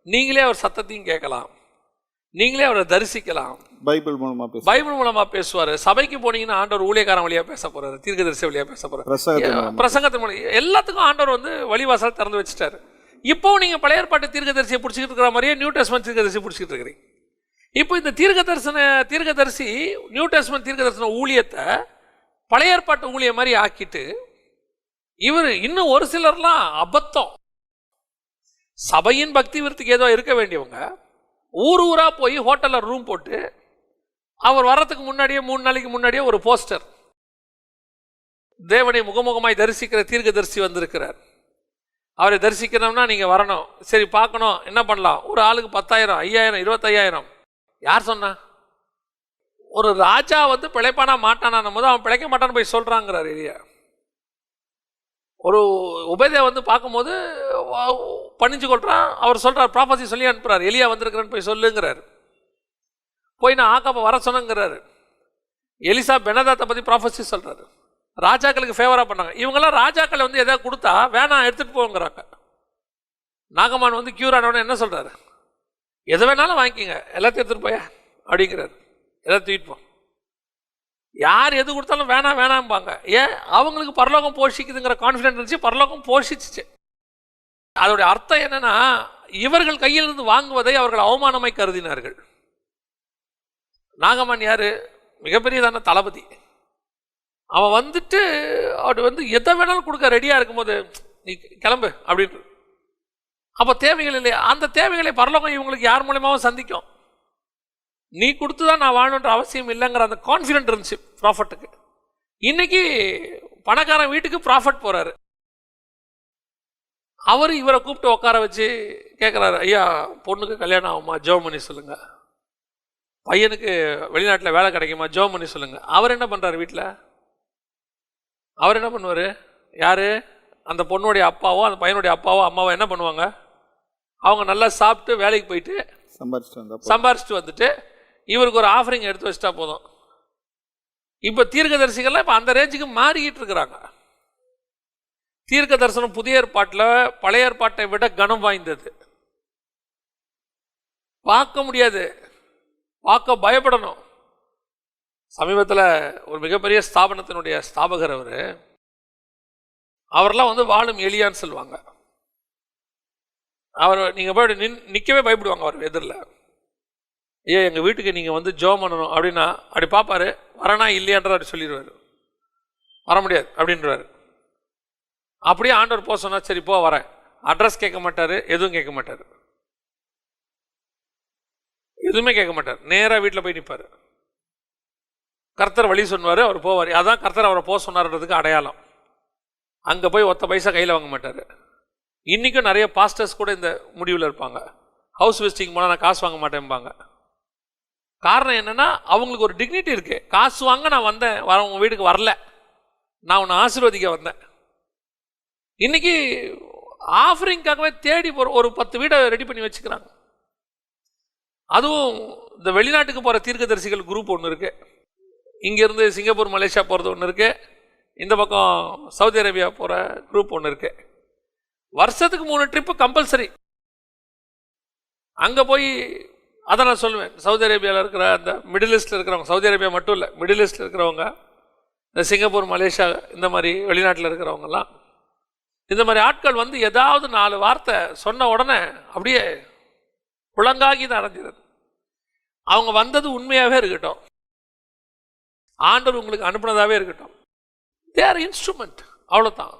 நீங்களே அவர் சத்தத்தையும் கேட்கலாம், நீங்களே அவரை தரிசிக்கலாம். பைபிள் மூலமாக பேசுவார். சபைக்கு போனீங்கன்னா ஆண்டவர் ஊழியக்காரன் வழியாக பேச போகிறாரு, தீர்க்கதரிசி வழியாக பேச போகிறார், பிரசங்கத்தின் மூலம் எல்லாத்துக்கும் ஆண்டவர் வந்து வழிவாசல் திறந்து வச்சுட்டாரு. இப்போ நீங்கள் பழைய ஏற்பாட்டு தீர்க்கதரிசியை பிடிச்சிக்கிட்டு இருக்கிற மாதிரியே நியூ டெஸ்ட்மெண்ட் தீர்க்கதரிசி பிடிச்சிக்கிட்டு இருக்கிறீங்க. இப்போ இந்த தீர்க்கதரிசி நியூ டெஸ்ட்மெண்ட் தீர்க்கதரிசன ஊழியத்தை பழைய ஏற்பாட்டு ஊழிய மாதிரி ஆக்கிட்டு, இவர் இன்னும் ஒரு சிலர்லாம் அபத்தம், சபையின் பக்தி விருத்திக்கு ஏதோ இருக்க வேண்டியவங்க ஊர் ஊராக போய் ஹோட்டலில் ரூம் போட்டு அவர் வர்றதுக்கு முன்னாடியே 3 நாளைக்கு முன்னாடியே ஒரு போஸ்டர், தேவனை முகமுகமாய் தரிசிக்கிற தீர்க்கதரிசி வந்திருக்கிறார், அவரை தரிசிக்கணும்னா நீங்கள் வரணும், சரி பார்க்கணும், என்ன பண்ணலாம், ஒரு ஆளுக்கு 10,000 5,000 25,000. யார் சொன்னா? ஒரு ராஜா வந்து பிழைப்பானா மாட்டானான் போது அவன் பிழைக்க மாட்டான்னு போய் சொல்கிறாங்கிறார் எலியா. ஒரு உபதே வந்து பார்க்கும்போது பணிஞ்சு கொள்றான், அவர் சொல்கிறார், ப்ராஃபஸி சொல்லி அனுப்புகிறார், எலியா வந்திருக்கிறேன்னு போய் சொல்லுங்கிறார். போய் நான் ஆக்காப்ப வர சொன்னங்கிறாரு. எலிசா பெனதாத்தை பற்றி ப்ராஃபஸி சொல்கிறாரு, ராஜாக்களுக்கு ஃபேவராக பண்ணாங்க. இவங்கெல்லாம் ராஜாக்களை வந்து எதாவது கொடுத்தா வேணாம் எடுத்துகிட்டு போங்கிறாங்க. நாகமான் வந்து க்யூர் ஆனவன என்ன சொல்கிறாரு, எதை வேணாலும் வாங்கிக்கிங்க, எல்லாத்தையும் எடுத்துகிட்டு போயா அப்படிங்கிறாரு, எதாவது தூக்கிட்டு போ. யார் எது கொடுத்தாலும் வேணாம் வேணாம்பாங்க. ஏன்? அவங்களுக்கு பரலோகம் போஷிக்குதுங்கிற கான்ஃபிடென்ட் இருந்துச்சு, பரலோகம் போஷிச்சிச்சு. அதோடைய அர்த்தம் என்னன்னா, இவர்கள் கையிலிருந்து வாங்குவதை அவர்கள் அவமானமாய் கருதினார்கள். நாகமான் யாரு? மிகப்பெரியதான தளபதி. அவன் வந்துட்டு அவர் வந்து எதை வேணாலும் கொடுக்க ரெடியாக இருக்கும்போது நீ கிளம்பு அப்படின்னு. அப்போ தேவைகள் இல்லையா? அந்த தேவைகளை பரலோகம் இவங்களுக்கு யார் மூலமாகவும் சந்திக்கும். நீ கொடுத்து தான் நான் வாழணுன்ற அவசியம் இல்லைங்கிற அந்த கான்ஃபிடென்ட் இருந்துச்சு ப்ராஃபட்டுக்கு. இன்னைக்கு பணக்காரன் வீட்டுக்கு ப்ராஃபட் போகிறாரு. அவர் இவரை கூப்பிட்டு உட்கார வச்சு கேட்குறாரு, ஐயா பொண்ணுக்கு கல்யாணம் ஆகுமா, ஜெபம் பண்ணி சொல்லுங்கள், பையனுக்கு வெளிநாட்டில் வேலை கிடைக்குமா, ஜெபம் பண்ணி சொல்லுங்கள். அவர் என்ன பண்ணுறாரு வீட்டில்? அவர் என்ன பண்ணுவார்? யார்? அந்த பொண்ணுடைய அப்பாவோ அந்த பையனுடைய அப்பாவோ அம்மாவோ என்ன பண்ணுவாங்க? அவங்க நல்லா சாப்பிட்டு வேலைக்கு போயிட்டு சம்பாரிச்சிட்டு வந்துட்டு இவருக்கு ஒரு ஆஃபரிங் எடுத்து வச்சிட்டா போதும். இப்போ தீர்க்கதரிசிகள்லாம் இப்போ அந்த ரேஞ்சுக்கு மாறிக்கிட்டு இருக்கிறாங்க. தீர்க்க தரிசனம் புதிய ஏற்பாட்டில் பழைய ஏற்பாட்டை விட கனம் வாய்ந்தது. பார்க்க முடியாது, பார்க்க பயப்படணும். சமீபத்தில் ஒரு மிகப்பெரிய ஸ்தாபனத்தினுடைய ஸ்தாபகர் அவரெல்லாம் வாழும் எலியான்னு சொல்லுவாங்க. அவர் நீங்கள் போய் நிற்கவே பயப்படுவாங்க. அவர் எதிரில் எங்கள் வீட்டுக்கு நீங்கள் ஜெபம் பண்ணணும் அப்படின்னா அப்படி பார்ப்பாரு, வரனா இல்லையான்ற அப்படி சொல்லிடுவார். வர முடியாது அப்படின்றாரு. அப்படியே ஆண்டவர் போக சொன்னா சரி போ வரேன். அட்ரஸ் கேட்க மாட்டார், எதுவும் கேட்க மாட்டார், எதுவுமே கேட்க மாட்டார். நேராக வீட்டில் போய் நிற்பார். கர்த்தர் வழி சொன்னார், அவர் போவார். அதான் கர்த்தர் அவரை போக சொன்னார்ன்றதுக்கு அடையாளம். அங்கே போய் ஒத்த பைசா கையில் வாங்க மாட்டார். இன்றைக்கும் நிறைய பாஸ்டர்ஸ் கூட இந்த முடிவில் இருப்பாங்க. ஹவுஸ் விசிட்டிங் போனால் நான் காசு வாங்க மாட்டேன்பாங்க. காரணம் என்னென்னா அவங்களுக்கு ஒரு டிக்னிட்டி இருக்குது. காசு வாங்க நான் வந்தேன், உங்கள் வீட்டுக்கு வரல, நான் உன்னை ஆசீர்வதிக்க வந்தேன். இன்றைக்கி ஆஃபரிங்காகவே தேடி போகிற ஒரு 10 வீடை ரெடி பண்ணி வச்சுக்கிறாங்க. அதுவும் இந்த வெளிநாட்டுக்கு போகிற தீர்க்கதரிசிகள் குரூப் ஒன்று இருக்குது. இங்கேருந்து சிங்கப்பூர் மலேசியா போகிறது ஒன்று இருக்குது. இந்த பக்கம் சவுதி அரேபியா போகிற குரூப் ஒன்று இருக்குது. வருஷத்துக்கு 3 ட்ரிப்பு கம்பல்சரி. அங்கே போய் அதை நான் சொல்லுவேன், சவுதி அரேபியாவில் இருக்கிற அந்த மிடில் ஈஸ்டில் இருக்கிறவங்க, சவுதி அரேபியா மட்டும் இல்லை, மிடில் ஈஸ்டில் இருக்கிறவங்க, இந்த சிங்கப்பூர் மலேசியா இந்த மாதிரி வெளிநாட்டில் இருக்கிறவங்கெல்லாம், இந்த மாதிரி ஆட்கள் ஏதாவது 4 வார்த்தை சொன்ன உடனே அப்படியே புலங்காகி தான் அடைஞ்சிருது. அவங்க வந்தது உண்மையாகவே இருக்கட்டும், ஆண்டவர் உங்களுக்கு அனுப்புனதாகவே இருக்கட்டும், தே ஆர் இன்ஸ்ட்ருமெண்ட், அவ்வளோதான்.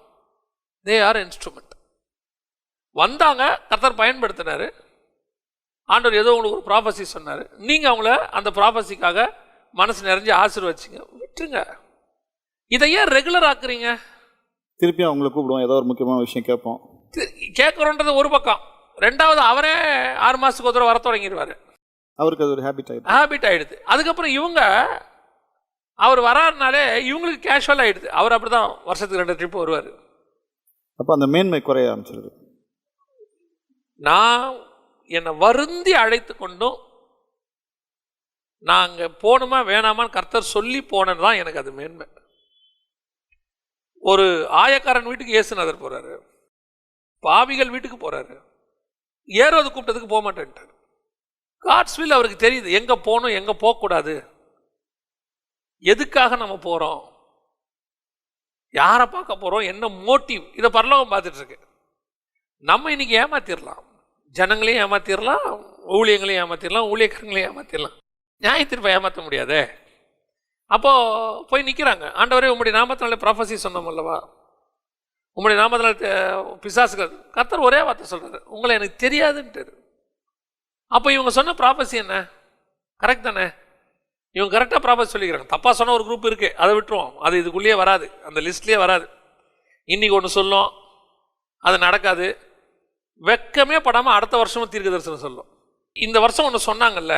They are instrument. வந்தாங்க, கர்த்தர் பயன்படுத்தினார். ஆண்டவர் ஏதோ உங்களுக்கு ஒரு ப்ராஃபஸி சொன்னார், நீங்கள் அவங்கள அந்த ப்ராஃபஸிக்காக மனசு நிறைஞ்சு ஆசீர்வதிச்சிங்க, விட்டுருங்க. இதை ஏன் ரெகுலர் ஆக்குறீங்க? திருப்பி அவங்களை கூப்பிடுவோம், ஏதோ ஒரு முக்கியமான விஷயம் கேட்போம். கேட்குறோன்றது ஒரு பக்கம். ரெண்டாவது அவரே 6 மாதத்துக்கு ஒரு தடவை வர தொடங்கிடுவார். அவருக்கு அது ஒரு ஹேபிட் ஆகிடுது. அதுக்கப்புறம் இவங்க அவர் வராருனாலே இவங்களுக்கு கேஷுவல் ஆகிடுது. அவர் அப்படி தான் வருஷத்துக்கு 2 ட்ரிப்பு வருவார். அப்போ அந்த மேன்மை குறைய ஆரம்பிச்சிருது. நான் என்னை வருந்தி அழைத்து கொண்டும் நான் அங்கே போகணுமா வேணாமான்னு கர்த்தர் சொல்லி போனது தான் எனக்கு அது மேன்மை. ஒரு ஆயக்காரன் வீட்டுக்கு இயேசுநாதர் போகிறாரு, பாவிகள் வீட்டுக்கு போகிறாரு. ஏரோது கூப்பிட்டதுக்கு போக மாட்டேன்ட்டார். காட்ஸ் வில் அவருக்கு தெரியுது, எங்கே போகணும் எங்கே போகக்கூடாது, எதுக்காக நம்ம போகிறோம், யாரை பார்க்க போகிறோம், என்ன மோட்டிவ், இதை பரலோகம் பார்த்துட்டு இருக்கு. நம்ம இன்னைக்கு ஏமாத்திடலாம், ஜனங்களையும் ஏமாத்திடலாம், ஊழியங்களையும் ஏமாத்திடலாம், ஊழியக்காரங்களையும் ஏமாத்திடலாம், நியாயத்தீர்ப்பை ஏமாற்ற முடியாதே. அப்போது போய் நிற்கிறாங்க. ஆண்டவரே உம்முடைய நாமத்தினால ப்ராஃபஸி சொன்னோம் அல்லவா, உம்முடைய நாமத்தினால பிசாசுகள், கர்த்தர் ஒரே வார்த்தை சொல்கிறாரு, உங்களை எனக்கு தெரியாதுன்ட்டு. அப்போ இவங்க சொன்ன ப்ராஃபஸி என்ன, கரெக்ட் தானே? இவங்க கரெக்டாக ப்ராஃபஸி சொல்லிக்கிறாங்க. தப்பாக சொன்ன ஒரு குரூப் இருக்குது, அதை விட்டுருவோம், அது இதுக்குள்ளேயே வராது, அந்த லிஸ்ட்லேயே வராது. இன்றைக்கி ஒன்று சொல்லும், அது நடக்காது, வெக்கமே படாமல் அடுத்த வருஷமும் தீர்க்க தரிசனம் சொல்லும். இந்த வருஷம் ஒன்று சொன்னாங்கல்ல,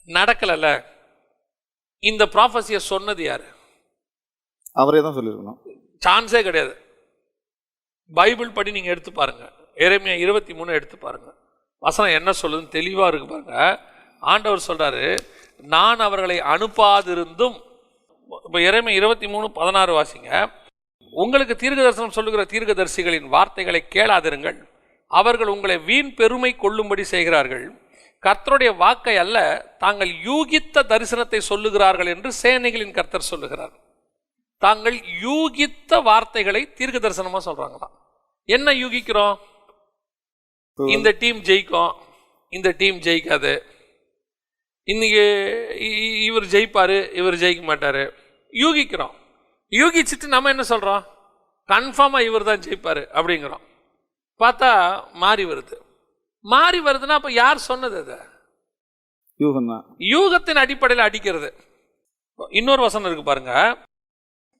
நடக்கலைல்ல, இந்த ப்ராஃபஸியை சொன்னது யார்? அவரே தான் சொல்லியிருக்கணும். சான்ஸே கிடையாது. பைபிள் படி நீங்கள் எடுத்து பாருங்கள், எரேமியா 23 எடுத்து பாருங்கள், வசனம் என்ன சொல்லுதுன்னு தெளிவாக இருக்கு பாருங்க. ஆண்டவர் சொல்கிறாரு, நான் அவர்களை அனுப்பாதிருந்தும். இப்போ எரேமியா 23:16 வாசிங்க. உங்களுக்கு தீர்க்க தரிசனம் சொல்லுகிற தீர்க்கதரிசிகளின் வார்த்தைகளை கேளாதிருங்கள், அவர்கள் உங்களை வீண் பெருமை கொள்ளும்படி செய்கிறார்கள், கர்த்தருடைய வாக்கை அல்ல தாங்கள் யூகித்த தரிசனத்தை சொல்லுகிறார்கள் என்று சேனைகளின் கர்த்தர் சொல்லுகிறார். தாங்கள் யூகித்த வார்த்தைகளை தீர்க்க தரிசனமாக சொல்கிறாங்களாம். என்ன யூகிக்கிறோம்? இந்த டீம் ஜெயிக்கும், இந்த டீம் ஜெயிக்காது, இன்னைக்கு இவர் ஜெயிப்பார், இவர் ஜெயிக்க மாட்டார், யூகிக்கிறோம். யூகிச்சுட்டு நம்ம என்ன சொல்கிறோம்? கன்ஃபார்மாக இவர் தான் ஜெயிப்பார் அப்படிங்கிறோம். பார்த்தா மாறி வருது. மாறி வருதுன்னா அப்போ யார் சொன்னது? அதை யூகத்தின் அடிப்படையில் அடிக்கிறது. இன்னொரு வசனம் இருக்கு பாருங்க,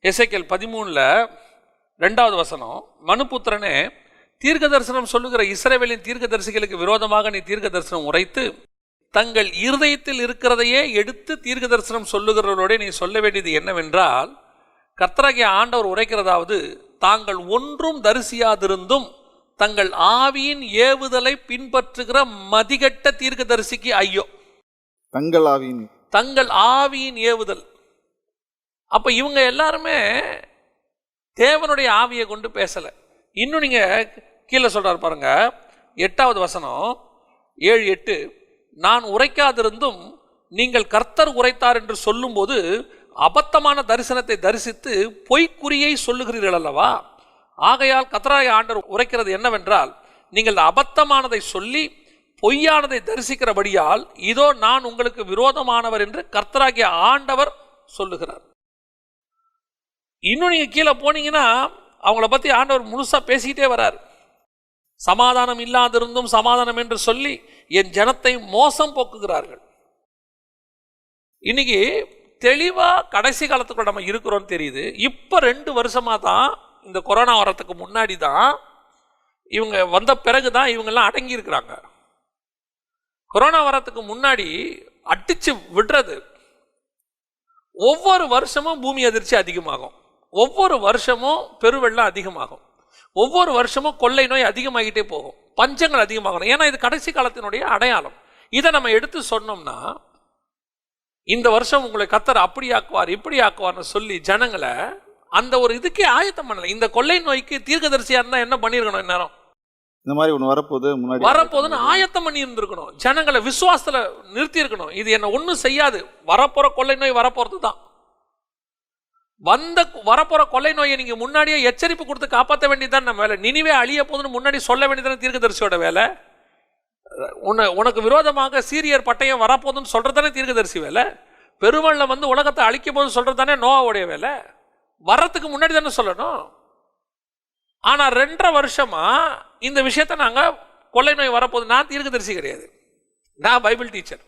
எசேக்கியேல் 13:2 வசனம். மனுபுத்திரனே, தீர்க்க தரிசனம் சொல்லுகிற இஸ்ரவேலின் தீர்க்க தரிசிகளுக்கு விரோதமாக நீ தீர்க்க தரிசனம் உரைத்து தங்கள் இருதயத்தில் இருக்கிறதையே எடுத்து தீர்க்க தரிசனம் சொல்லுகிறவர்களோட நீ சொல்ல வேண்டியது என்னவென்றால், கர்த்தராகிய ஆண்டவர் உரைக்கிறதாவது, தாங்கள் ஒன்றும் தரிசியாதிருந்தும் தங்கள் ஆவியின் ஏவுதலை பின்பற்றுகிற மதிகட்ட தீர்க்க தரிசிக்கு ஐயோ. தங்கள் ஆவியின் ஏவுதல். அப்ப இவங்க எல்லாருமே தேவனுடைய ஆவியை கொண்டு பேசல, இன்னும் நீங்கள் கீழே சொல்கிறார் பாருங்க, 8வது வசனம் 7-8, நான் உரைக்காதிருந்தும் நீங்கள் கர்த்தர் உரைத்தார் என்று சொல்லும்போது அபத்தமான தரிசனத்தை தரிசித்து பொய்க்குறியை சொல்லுகிறீர்கள் அல்லவா? ஆகையால் கர்த்தராகிய ஆண்டவர் உரைக்கிறது என்னவென்றால், நீங்கள் அபத்தமானதை சொல்லி பொய்யானதை தரிசிக்கிறபடியால் இதோ நான் உங்களுக்கு விரோதமானவர் என்று கர்த்தராகிய ஆண்டவர் சொல்லுகிறார். இன்னும் நீங்க கீழே போனீங்கன்னா அவங்கள பத்தி ஆண்டவர் முழுசா பேசிக்கிட்டே வரார். சமாதானம் இல்லாதிருந்தும் சமாதானம் என்று சொல்லி என் ஜனத்தை மோசம் போக்குகிறார்கள். இன்னைக்கு தெளிவா கடைசி காலத்துக்குள்ள நம்ம இருக்கிறோம் தெரியுது. இப்ப 2 வருஷமா தான், இந்த கொரோனா வரத்துக்கு முன்னாடி தான், இவங்க வந்த பிறகுதான் இவங்கெல்லாம் அடங்கி இருக்கிறாங்க. கொரோனா வரத்துக்கு முன்னாடி அடிச்சு விடுறது, ஒவ்வொரு வருஷமும் பூமி அதிர்ச்சி அதிகமாகும், ஒவ்வொரு வருஷமும் பெருவெள்ளம் அதிகமாகும், ஒவ்வொரு வருஷமும் கொள்ளை நோய் அதிகமாகிட்டே போகும், பஞ்சங்கள் அதிகமாகணும். ஏன்னா இது கடைசி காலத்தினுடைய அடையாளம். இதை நம்ம எடுத்து சொன்னோம்னா, இந்த வருஷம் உங்களை கர்த்தர் அப்படி ஆக்குவார் இப்படி ஆக்குவார்னு சொல்லி ஜனங்களை அந்த ஒரு இதுக்கே ஆயத்தம் பண்ணல. இந்த கொள்ளை நோய்க்கு தீர்க்கதரிசியா இருந்தா என்ன பண்ணிருக்கணும்? இந்நேரம் இந்த மாதிரி ஒன்று வரப்போகுதுன்னு ஆயத்தம் பண்ணி இருந்திருக்கணும், ஜனங்களை விசுவாசத்துல நிறுத்தி இருக்கணும். இது என்ன ஒன்றும் செய்யாது, வரப்போற கொள்ளை நோய் வரப்போறது தான். வரப்போற கொள்ளை நோயை நீங்க முன்னாடியே எச்சரிப்பு கொடுத்து காப்பாற்ற வேண்டியதுதான் நம்ம வேலை. நினிவே அழிய போதுன்னு முன்னாடி சொல்ல வேண்டியதான தீர்க்கதரிசியோட வேலை. உனக்கு விரோதமாக சீரியர் பட்டயம் வரப்போதுன்னு சொல்றதானே தீர்க்கதரிசி வேலை. பெருவெள்ளம் வந்து உலகத்தை அழிக்க போது சொல்றதானே நோவாவுடைய வேலை. வர்றதுக்கு முன்னாடி தானே சொல்லணும். ஆனா 2.5 வருஷமா இந்த விஷயத்த நாங்க கொள்ளை நோய் வரப்போது, நான் தீர்க்கதரிசி கிடையாது, நான் பைபிள் டீச்சர்,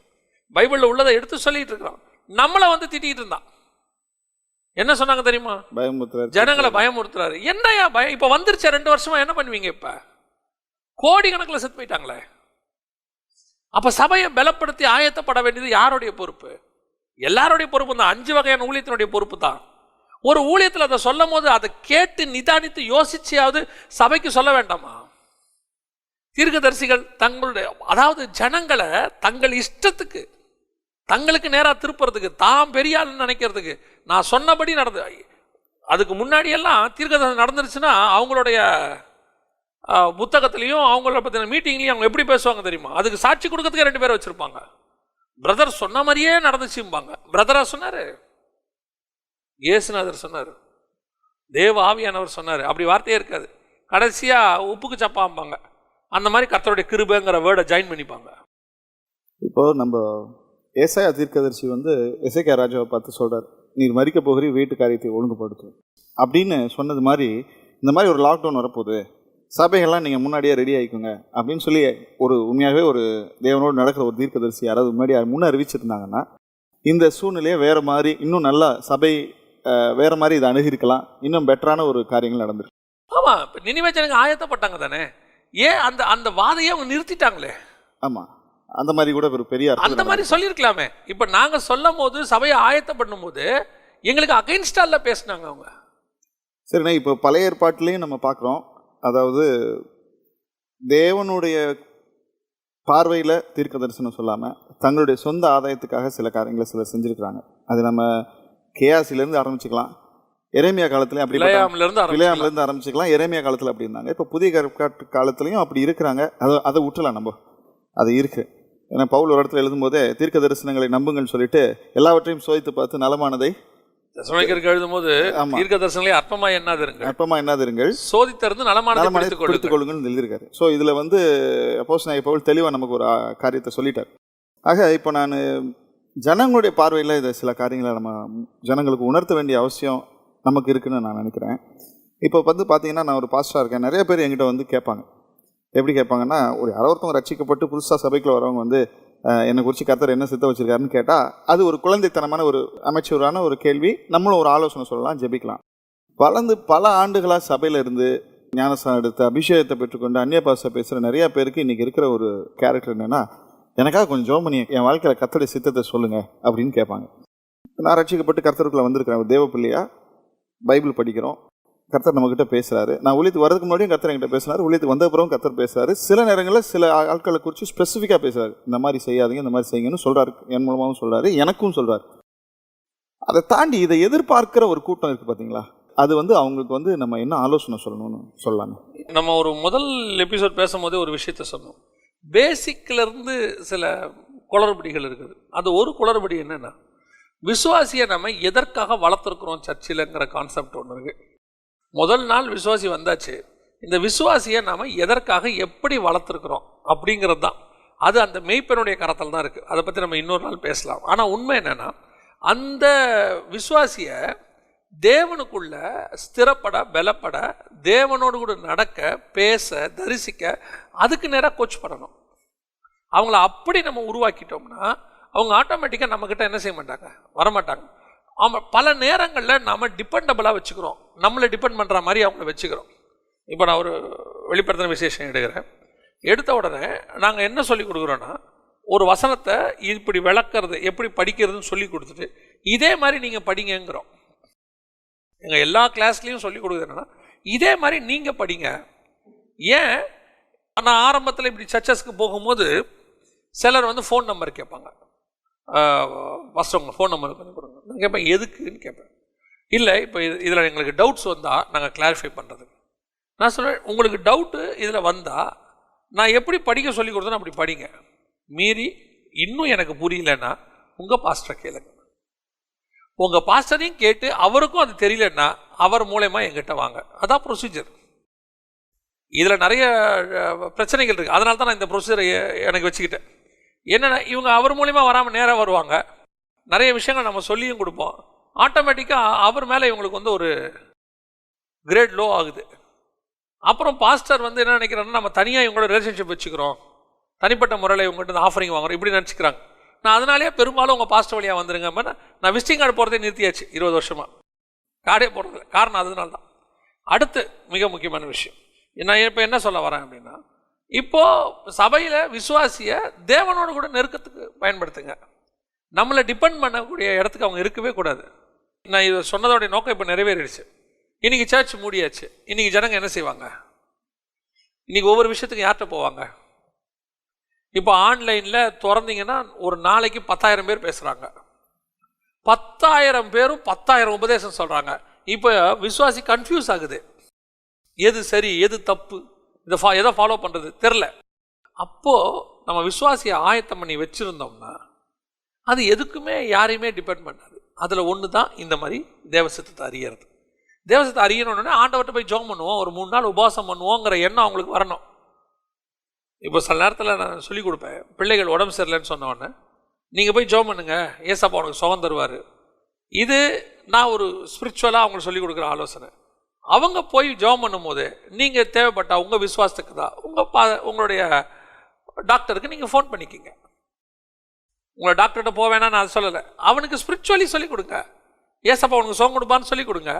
பைபிள்ல உள்ளதை எடுத்து சொல்லிட்டு இருக்கிறோம். நம்மளை வந்து திட்டிட்டு இருந்தான். என்ன சொன்னாங்க தெரியுமா? ஜனங்களை பயமுறுத்துறாரு. என்னையா பயம்? இப்ப வந்துருச்ச 2 வருஷமா என்ன பண்ணுவீங்க? இப்ப கோடிக்கணக்கில் செத்து போயிட்டாங்களே. அப்ப சபையை பலப்படுத்தி ஆயத்தப்பட வேண்டியது யாருடைய பொறுப்பு? எல்லாருடைய பொறுப்பு தான். 5 வகையான ஊழியத்தினுடைய பொறுப்பு தான். ஒரு ஊழியத்தில் அதை சொல்லும் போது அதை கேட்டு நிதானித்து யோசிச்சியாவது சபைக்கு சொல்ல வேண்டாமா? தீர்க்கதரிசிகள் தங்களுடைய, அதாவது ஜனங்களை தங்கள் இஷ்டத்துக்கு தங்களுக்கு நேராக திருப்புறதுக்கு, தாம் பெரியாள்னு நினைக்கிறதுக்கு, நான் சொன்னபடி நடந்து, அதுக்கு முன்னாடியெல்லாம் தீர்க்கதரிசனம் நடந்துருச்சுன்னா அவங்களுடைய புத்தகத்திலையும் அவங்கள பற்றின மீட்டிங்லையும் அவங்க எப்படி பேசுவாங்க தெரியுமா? அதுக்கு சாட்சி கொடுக்கறதுக்கு 2 பேரை வச்சிருப்பாங்க. பிரதர் சொன்ன மாதிரியே நடந்துச்சும்பாங்க. பிரதரா சொன்னாரு, இயேசுநாதர் சொன்னார், தேவ ஆவியானவர் சொன்னார், அப்படி வார்த்தையே இருக்காது. கடைசியா உப்புக்கு சப்பாம்பாங்க. அந்த மாதிரி கர்த்தருடைய கிருபைங்கிற வேர்டை ஜாயின் பண்ணிப்பாங்க. இப்போ நம்ம ஏசாயா தீர்க்கதரிசி வந்து எசேக்கியா ராஜாவை பார்த்து சொல்றார், நீர் மரிக்க போகிறீ, வீட்டு காரியத்தை ஒழுங்குபடுத்தும் அப்படின்னு சொன்னது மாதிரி, இந்த மாதிரி ஒரு லாக்டவுன் வரப்போகுது, சபைகள்லாம் நீங்கள் முன்னாடியே ரெடி ஆகிக்குங்க அப்படின்னு சொல்லி ஒரு உண்மையாகவே ஒரு தேவனோடு நடக்கிற ஒரு தீர்க்கதரிசி யாராவது முன்ன அறிவிச்சிருந்தாங்கன்னா, இந்த சூழ்நிலையை வேறு மாதிரி, இன்னும் நல்லா சபை வேறு மாதிரி இதை அணுகிருக்கலாம், இன்னும் பெட்டரான ஒரு காரியங்கள் நடந்துருக்கு. ஆமாம், இப்போ நினிவே ஜனங்க ஆயத்தப்பட்டாங்க தானே, ஏன் அந்த வாதையை அவங்க நிறுத்திட்டாங்களே. ஆமாம், அந்த மாதிரி கூட ஒரு பெரிய அந்த மாதிரி சொல்லியிருக்கலாமே. இப்போ நாங்கள் சொல்லும் போது, சபையை ஆயத்தம் பண்ணும்போது எங்களுக்கு அகைன்ஸ்டால பேசினாங்க அவங்க. சரிண்ணா, இப்போ பழைய ஏற்பாட்டிலையும் நம்ம பார்க்குறோம், அதாவது தேவனுடைய பார்வையில் தீர்க்க தரிசனம் சொல்லாமல் தங்களுடைய சொந்த ஆதாயத்துக்காக சில காரியங்களை சிலர் செஞ்சுருக்கிறாங்க. அது நம்ம கேயாசிலேருந்து ஆரம்பிச்சுக்கலாம், எரேமியா காலத்துலையும் அப்படி, பிலேயாமிலேருந்து ஆரம்பிச்சுக்கலாம், எரேமியா காலத்தில் அப்படி இருந்தாங்க. இப்போ புதிய ஏற்பாட்டு காலத்துலையும் அப்படி இருக்கிறாங்க. அதை விட்டுலாம், நம்ம அது இருக்குது. ஏன்னா பவுல் ஒரு இடத்துல எழுதும்போதே தீர்க்க தரிசனங்களை நம்புங்கன்னு சொல்லிட்டு எல்லாவற்றையும் சோதித்து பார்த்து நலமானதை எழுதும்போது தீர்க்க தரிசனங்களே அற்பமா எண்ணாதிருங்கள், சோதித்தறிந்து நலமானதை எடுத்துக் கொள்ளுங்கள்னு எழுதியிருக்காரு. ஸோ இதில் வந்து அப்போஸ்தலனாகிய பவுல் தெளிவாக நமக்கு ஒரு காரியத்தை சொல்லிட்டார். ஆக இப்போ நான் ஜனங்களுடைய பார்வையில் இதை சில காரியங்களை நம்ம ஜனங்களுக்கு உணர்த்த வேண்டிய அவசியம் நமக்கு இருக்குன்னு நான் நினைக்கிறேன். இப்போ வந்து பார்த்தீங்கன்னா, நான் ஒரு பாஸ்டராக இருக்கேன், நிறைய பேர் என்கிட்ட வந்து கேட்பாங்க. எப்படி கேட்பாங்கன்னா, ஒரு யாரோ ஒருத்தவங்க ரட்சிக்கப்பட்டு புதுசாக சபைக்குள்ள வரவங்க வந்து என்னை குறித்து கர்த்தர் என்ன சித்த வச்சிருக்காருன்னு கேட்டால், அது ஒரு குழந்தைத்தனமான ஒரு அமைச்சூரான ஒரு கேள்வி. நம்மளும் ஒரு ஆலோசனை சொல்லலாம், ஜெபிக்கலாம். வளர்ந்து பல ஆண்டுகளாக சபையில் இருந்து ஞானஸ்தானம் எடுத்து அபிஷேகத்தை பெற்றுக்கொண்டு அந்நிய பாஷை பேசுகிற நிறையா பேருக்கு இன்றைக்கி இருக்கிற ஒரு கேரக்டர் என்னென்னா, எனக்காக கொஞ்சம் ஜெபம் பண்ணி என் வாழ்க்கையில் கர்த்தருடைய சித்தத்தை சொல்லுங்கள் அப்படின்னு கேட்பாங்க. நான் ரட்சிக்கப்பட்டு கர்த்தருக்குள்ளே வந்திருக்கிறேன், தேவ பிள்ளையா, பைபிள் படிக்கிறோம், கர்த்தர் நம்மகிட்ட பேசுகிறாரு. நான் ஊழியத்துக்கு வரதுக்கு முன்னாடியும் கர்த்தர் என்கிட்ட பேசுகிறாரு, ஊழியத்துக்கு வந்த அப்புறம் கர்த்தர் பேசுகிறாரு. சில நேரங்களில் சில ஆட்களை குறித்து ஸ்பெசிஃபிக்காக பேசுகிறாரு, இந்த மாதிரி செய்யாதீங்க, இந்த மாதிரி செய்யுங்கன்னு சொல்கிறாரு, என் மூலமாகவும் சொல்கிறாரு, எனக்கும் சொல்கிறாரு. அதை தாண்டி இதை எதிர்பார்க்கிற ஒரு கூட்டம் இருக்குது பார்த்தீங்களா? அது வந்து அவங்களுக்கு வந்து நம்ம என்ன ஆலோசனை சொல்லணும்னு சொல்லலாங்க. நம்ம ஒரு முதல் எபிசோட் பேசும்போதே ஒரு விஷயத்த சொன்னோம். பேசிக்லேருந்து சில குளறுபடிகள் இருக்குது. அது ஒரு குளறுபடி என்னென்னா, விசுவாசியை நம்ம எதற்காக வளர்த்துருக்குறோம் சர்ச்சில்ங்கிற கான்செப்ட் ஒன்று இருக்குது. முதல் நாள் விசுவாசி வந்தாச்சு, இந்த விசுவாசியை நாம் எதற்காக எப்படி வளர்த்துருக்குறோம் அப்படிங்கிறது தான். அது அந்த மெய்ப்பெனுடைய கரத்தில் தான் இருக்குது. அதை பற்றி நம்ம இன்னொரு நாள் பேசலாம். ஆனால் உண்மை என்னென்னா, அந்த விசுவாசியை தேவனுக்குள்ள ஸ்திரப்பட, பலப்பட, தேவனோடு கூட நடக்க, பேச, தரிசிக்க, அதுக்கு நேராக கோச் பண்ணணும். அவங்கள அப்படி நம்ம உருவாக்கிட்டோம்னா அவங்க ஆட்டோமேட்டிக்காக நம்மக்கிட்ட என்ன செய்ய மாட்டாங்க, வரமாட்டாங்க. ஆமாம், பல நேரங்களில் நம்ம டிபெண்டபிளாக வச்சுக்கிறோம், நம்மளை டிபெண்ட் பண்ணுற மாதிரி அவங்கள வச்சுக்கிறோம். இப்போ நான் ஒரு வெளிப்படுத்தின விசேஷம் எடுக்கிறேன். எடுத்த உடனே நாங்கள் என்ன சொல்லி கொடுக்குறோன்னா, ஒரு வசனத்தை இப்படி விளக்கிறது, எப்படி படிக்கிறதுன்னு சொல்லி கொடுத்துட்டு இதே மாதிரி நீங்கள் படிங்கிறோம். எங்கள் எல்லா கிளாஸ்லேயும் சொல்லி கொடுக்குறது என்னென்னா, இதே மாதிரி நீங்கள் படிங்க. ஏன், நான் ஆரம்பத்தில் இப்படி சர்ச்சஸ்க்கு போகும்போது சிலர் வந்து ஃபோன் நம்பர் கேட்பாங்க. ஃபஸ்ட்டு ஃபோன் நம்பர் கொஞ்சம் கொடுங்க. நான் கேட்பேன், எதுக்குன்னு கேட்பேன். இல்லை, இப்போ இதில் எங்களுக்கு டவுட்ஸ் வந்தால் நாங்கள் கிளாரிஃபை பண்ணுறதுக்கு. நான் சொல்லுவேன், உங்களுக்கு டவுட்டு இதில் வந்தால் நான் எப்படி படிக்க சொல்லி கொடுத்தேன்னு அப்படி படிங்க. மீறி இன்னும் எனக்கு புரியலன்னா உங்கள் பாஸ்டரை கேளுங்க. உங்கள் பாஸ்டரையும் கேட்டு அவருக்கும் அது தெரியலன்னா அவர் மூலமா எங்கிட்ட வாங்க. அதான் ப்ரொசீஜர். இதில் நிறைய பிரச்சனைகள் இருக்குது. அதனால தான் நான் இந்த ப்ரொசீஜரை எனக்கு வச்சுக்கிட்டேன். என்னென்னா, இவங்க அவர் மூலிமா வராமல் நேராக வருவாங்க, நிறைய விஷயங்கள் நம்ம சொல்லியும் கொடுப்போம். ஆட்டோமேட்டிக்காக அவர் மேலே இவங்களுக்கு வந்து ஒரு கிரேட் லோ ஆகுது. அப்புறம் பாஸ்டர் வந்து என்ன நினைக்கிறாங்கன்னா, நம்ம தனியாக இவங்களோட ரிலேஷன்ஷிப் வச்சுக்கிறோம், தனிப்பட்ட முறையில் இவங்ககிட்ட ஆஃபரிங் வாங்குறோம், இப்படி நினச்சிக்கிறாங்க. நான் அதனாலேயே பெரும்பாலும் உங்கள் பாஸ்டர் வழியாக வந்துருங்க. நான் விசிட்டிங் கார்டு போகிறதே நிறுத்தியாச்சு 20 வருஷமாக, கார்டே போடுறது. காரணம் அதனால தான். அடுத்து மிக முக்கியமான விஷயம், நான் இப்போ என்ன சொல்ல வரேன் அப்படின்னா, இப்போது சபையில் விசுவாசியை தேவனோடு கூட நெருக்கத்துக்கு பயன்படுத்துங்க. நம்மளை டிபெண்ட் பண்ணக்கூடிய இடத்துக்கு அவங்க இருக்கவே கூடாது. நான் இதை சொன்னதோடைய நோக்கம் இப்போ நிறைவேறிடுச்சு. இன்றைக்கி சர்ச் மூடியாச்சு. இன்றைக்கி ஜனங்க என்ன செய்வாங்க? இன்றைக்கி ஒவ்வொரு விஷயத்துக்கு யார்கிட்ட போவாங்க? இப்போ ஆன்லைனில் திறந்தீங்கன்னா ஒரு நாளைக்கு 10,000 பேர் பேசுகிறாங்க. 10,000 பேரும் 10,000 உபதேசம் சொல்கிறாங்க. இப்போ விசுவாசி கன்ஃபியூஸ் ஆகுது, எது சரி எது தப்பு, எதை ஃபாலோ பண்ணுறது தெரில. அப்போது நம்ம விசுவாசியை ஆயத்தம் பண்ணி வச்சுருந்தோம்னா அது எதுக்குமே யாரையுமே டிபெண்ட் பண்ணாது. அதில் ஒன்று தான் இந்த மாதிரி தேவசத்தை அறியறது. தேவசத்தை அறியணுன்னே ஆண்டவர்கிட்ட போய் ஜெபம் பண்ணுவோம், ஒரு 3 நாள் உபவாசம் பண்ணுவோங்கிற எண்ணம் அவங்களுக்கு வரணும். இப்போ சில நேரத்தில் நான் சொல்லிக் கொடுப்பேன், பிள்ளைகள் உடம்பு சரியில்லைன்னு சொன்னோடனே நீங்கள் போய் ஜெபம் பண்ணுங்க, ஏசப்பா அவனுக்கு சுகம் தருவார். இது நான் ஒரு ஸ்பிரிச்சுவலாக அவங்களுக்கு சொல்லிக் கொடுக்குற ஆலோசனை. அவங்க போய் ஜெபம் பண்ணும்போது நீங்கள் தேவைப்பட்டா உங்கள் விசுவாசத்துக்கு தான் உங்களுடைய டாக்டருக்கு நீங்கள் ஃபோன் பண்ணிக்கிங்க. உங்களை டாக்டர்கிட்ட போவேன்னா நான் அதை சொல்லலை, அவனுக்கு ஸ்பிரிச்சுவலி சொல்லிக் கொடுங்க. ஏசப்பா அவனுக்கு சுகம் கொடுப்பான்னு சொல்லிக் கொடுங்க.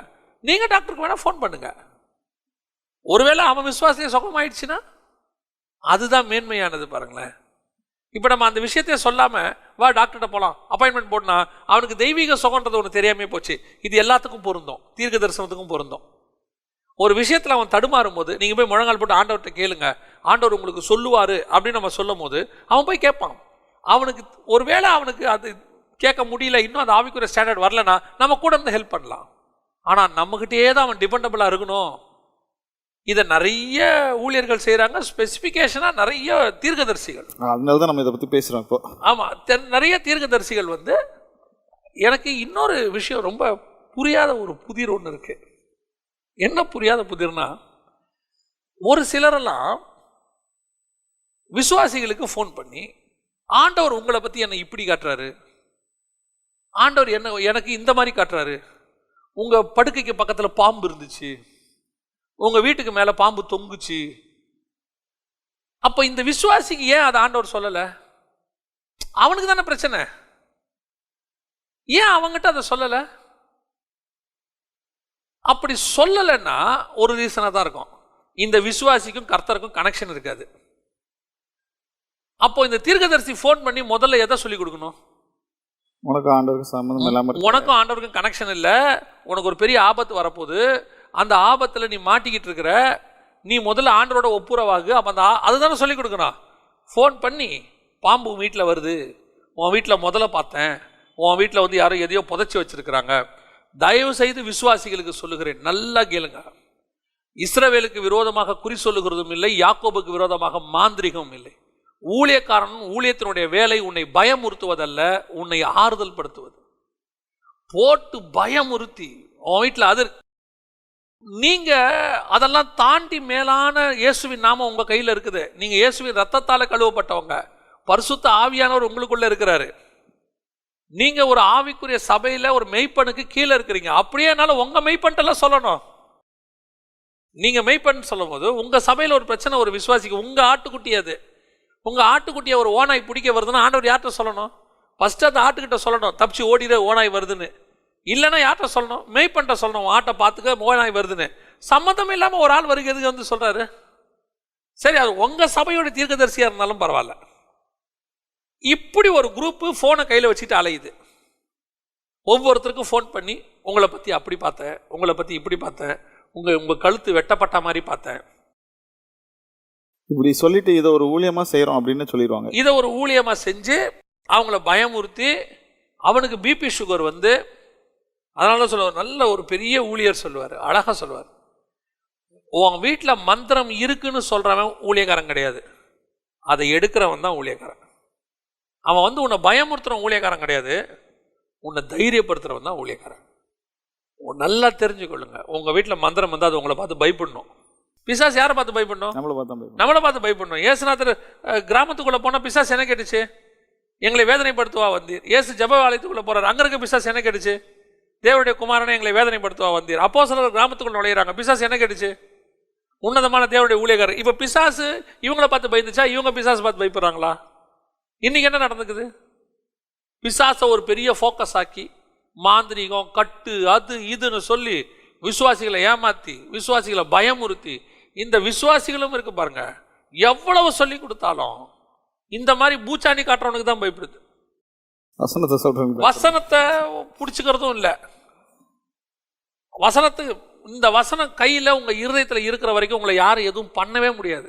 நீங்கள் டாக்டருக்கு வேணால் ஃபோன் பண்ணுங்கள். ஒருவேளை அவன் விசுவாசத்தையே சுகமாயிடுச்சுன்னா அதுதான் மேன்மையானது. பாருங்களேன், இப்போ நம்ம அந்த விஷயத்தையே சொல்லாமல் வா டாக்டர்கிட்ட போகலாம் அப்பாயின்மெண்ட் போடனா அவனுக்கு தெய்வீக சுகன்றது ஒன்று தெரியாமே போச்சு. இது எல்லாத்துக்கும் பொருந்தும், தீர்க்க தரிசனத்துக்கும் பொருந்தும். ஒரு விஷயத்தில் அவன் தடுமாறும் போது நீங்கள் போய் முழங்கால் போட்டு ஆண்டவர்கிட்ட கேளுங்க, ஆண்டவர் உங்களுக்கு சொல்லுவார் அப்படின்னு நம்ம சொல்லும் போது அவன் போய் கேட்பான். அவனுக்கு ஒருவேளை அவனுக்கு அது கேட்க முடியல, இன்னும் அந்த ஆவிக்குரிய ஸ்டாண்டர்ட் வரலன்னா நம்ம கூட இருந்து ஹெல்ப் பண்ணலாம். ஆனால் நம்மகிட்டே தான் அவன் டிபெண்டபிளாக இருக்கணும். இதை நிறைய ஊழியர்கள் செய்கிறாங்க, ஸ்பெசிஃபிகேஷனாக நிறைய தீர்க்கதரிசிகள். அதனால தான் நம்ம இதை பற்றி பேசுகிறோம் இப்போ. ஆமாம், நிறைய தீர்க்கதரிசிகள் வந்து எனக்கு இன்னொரு விஷயம் ரொம்ப புரியாத ஒரு புதிர் ஒன்று இருக்குது. என்ன புரியாத புதிர்னா, ஒரு சிலரெல்லாம் விசுவாசிகளுக்கு ஃபோன் பண்ணி ஆண்டவர் உங்களை பற்றி என்னை இப்படி காட்டுறாரு, ஆண்டவர் என்ன எனக்கு இந்த மாதிரி காட்டுறாரு, உங்கள் படுக்கைக்கு பக்கத்தில் பாம்பு இருந்துச்சு, உங்கள் வீட்டுக்கு மேலே பாம்பு தொங்குச்சு. அப்போ இந்த விசுவாசிக்கு ஏன் அதை ஆண்டவர் சொல்லலை? அவனுக்கு தானே பிரச்சனை, ஏன் அவங்ககிட்ட அதை சொல்லலை? அப்படி சொல்லலைன்னா ஒரு ரீசனாக தான் இருக்கும், இந்த விசுவாசிக்கும் கர்த்தருக்கும் கனெக்ஷன் இருக்காது. அப்போ இந்த தீர்க்கதரிசி ஃபோன் பண்ணி முதல்ல எதை சொல்லி கொடுக்கணும்? உனக்கும் ஆண்டவருக்கு சம்பந்தம் இல்லாமல், உனக்கும் ஆண்டவருக்கும் கனெக்ஷன் இல்லை, உனக்கு ஒரு பெரிய ஆபத்து வரப்போகுது, அந்த ஆபத்தில் நீ மாட்டிக்கிட்டு இருக்கிற, நீ முதல்ல ஆண்டவரோட ஒப்புரவாகு. அப்போ அதுதானே சொல்லி கொடுக்கணும். ஃபோன் பண்ணி பாம்பு வீட்டில் வருது, உன் வீட்டில் முதல்ல பார்த்தேன், உன் வீட்டில் வந்து யாரோ எதையோ புதைச்சி வச்சுருக்கிறாங்க, தயவு செய்து விசுவாசிகளுக்கு சொல்லுகிறேன், நல்லா கேளுங்க. இஸ்ரவேலுக்கு விரோதமாக குறி சொல்லுகிறதும் இல்லை, யாக்கோபுக்கு விரோதமாக மாந்திரிகமும் இல்லை. ஊழியக்காரன் ஊழியத்தினுடைய வேலை உன்னை பயமுறுத்துவதல்ல, உன்னை ஆறுதல் படுத்துவது. போட்டு பயமுறுத்தி உன் வீட்டில் அது நீங்க அதெல்லாம் தாண்டி மேலான இயேசுவின் நாமம் உங்க கையில் இருக்குது. நீங்க இயேசுவின் ரத்தத்தால கழுவப்பட்டவங்க, பரிசுத்த ஆவியானவர் உங்களுக்குள்ள இருக்கிறாரு. நீங்க ஒரு ஆவிக்குரிய சபையில ஒரு மெய்ப்பனுக்கு கீழே இருக்கிறீங்க. அப்படியேனால உங்க மெய்ப்பன்ட்டெல்லாம் சொல்லணும். நீங்க மெய்ப்பன் சொல்லும் போது உங்க சபையில ஒரு பிரச்சனை, ஒரு விசுவாசிக்கு உங்க ஆட்டுக்குட்டி, அது உங்க ஆட்டுக்குட்டியை ஒரு ஓனாய் பிடிக்க வருதுன்னா ஆண்டவர் யார்கிட்ட சொல்லணும்? ஃபர்ஸ்ட் அந்த ஆட்டுக்கிட்ட சொல்லணும், தப்பிச்சு ஓடிட ஓனாய் வருதுன்னு. இல்லைன்னா யார்கிட்ட சொல்லணும்? மெய்ப்பன்ட்ட சொல்லணும், ஆட்டை பார்த்துக்க ஓனாய் வருதுன்னு. சம்மந்தம் இல்லாம ஒரு ஆள் வருகிறதுக்கு வந்து சொல்றாரு. சரி, அது உங்க சபையோட தீர்க்கதரிசியா இருந்தாலும் பரவாயில்ல. இப்படி ஒரு குரூப்பு ஃபோனை கையில் வச்சுட்டு அலையுது. ஒவ்வொருத்தருக்கும் ஃபோன் பண்ணி உங்களை பற்றி அப்படி பார்த்தேன், உங்களை பற்றி இப்படி பார்த்தேன், உங்கள் கழுத்து வெட்டப்பட்ட மாதிரி பார்த்தேன், இப்படி சொல்லிட்டு இதை ஒரு ஊழியமாக செய்கிறோம் அப்படின்னு சொல்லிடுவாங்க. இதை ஒரு ஊழியமாக செஞ்சு அவங்கள பயமுறுத்தி அவனுக்கு பிபி சுகர் வந்து, அதனால சொல்லுவார், நல்ல ஒரு பெரிய ஊழியர் சொல்லுவார், அழகாக சொல்லுவார், உன் வீட்டில் மந்திரம் இருக்குன்னு சொல்கிறவன் ஊழியக்காரன் கிடையாது, அதை எடுக்கிறவன் தான் ஊழியக்காரன். அவன் வந்து உன்னை பயமுறுத்துறவன் ஊழியக்காரன் கிடையாது, உன்னை தைரியப்படுத்துறவன் தான் ஊழியக்காரன். நல்லா தெரிஞ்சுக்கொள்ளுங்க. உங்கள் வீட்டில் மந்திரம் வந்து அது உங்களை பார்த்து பயப்படணும். பிசாசு யாரை பார்த்து பயப்படணும்? நம்மளை பார்த்து பயப்படணும். ஏசுநாதர் கிராமத்துக்குள்ளே போனால் பிசாசு என்ன கேட்டுச்சு? எங்களை வேதனைப்படுத்துவா வந்தீர். ஏசு ஜப ஆலயத்துக்குள்ளே போகிறார், அங்கே இருக்க பிசாசு என்ன கேட்டுச்சு? தேவனுடைய குமாரனை எங்களை வேதனைப்படுத்துவா வந்தீர். அப்போஸ்தலர் கிராமத்துக்குள்ள நுழையிறாங்க, பிசாசு என்ன கேட்டுச்சு? உன்னதமான தேவனுடைய ஊழியக்காரர். இப்போ பிசாசு இவங்களை பார்த்து பயந்துச்சா, இவங்க பிசாசு பார்த்து பயப்படுறாங்களா? இன்னைக்கு என்ன நடந்துக்குது? பிசாசை ஒரு பெரிய ஃபோக்கஸ் ஆக்கி மாந்திரிகம், கட்டு, அது இதுன்னு சொல்லி விசுவாசிகளை ஏமாற்றி, விசுவாசிகளை பயமுறுத்தி, இந்த விசுவாசிகளும் இருக்கு பாருங்க, எவ்வளவு சொல்லி கொடுத்தாலும் இந்த மாதிரி பூச்சாண்டி காட்டுறவனுக்கு தான் பயப்படுது. வசனத்தை சொல்றேன், வசனத்தை பிடிச்சிக்கிறதும் இல்லை. வசனத்துக்கு இந்த வசனம் கையில் உங்க இருதயத்தில் இருக்கிற வரைக்கும் உங்களை யாரும் எதுவும் பண்ணவே முடியாது.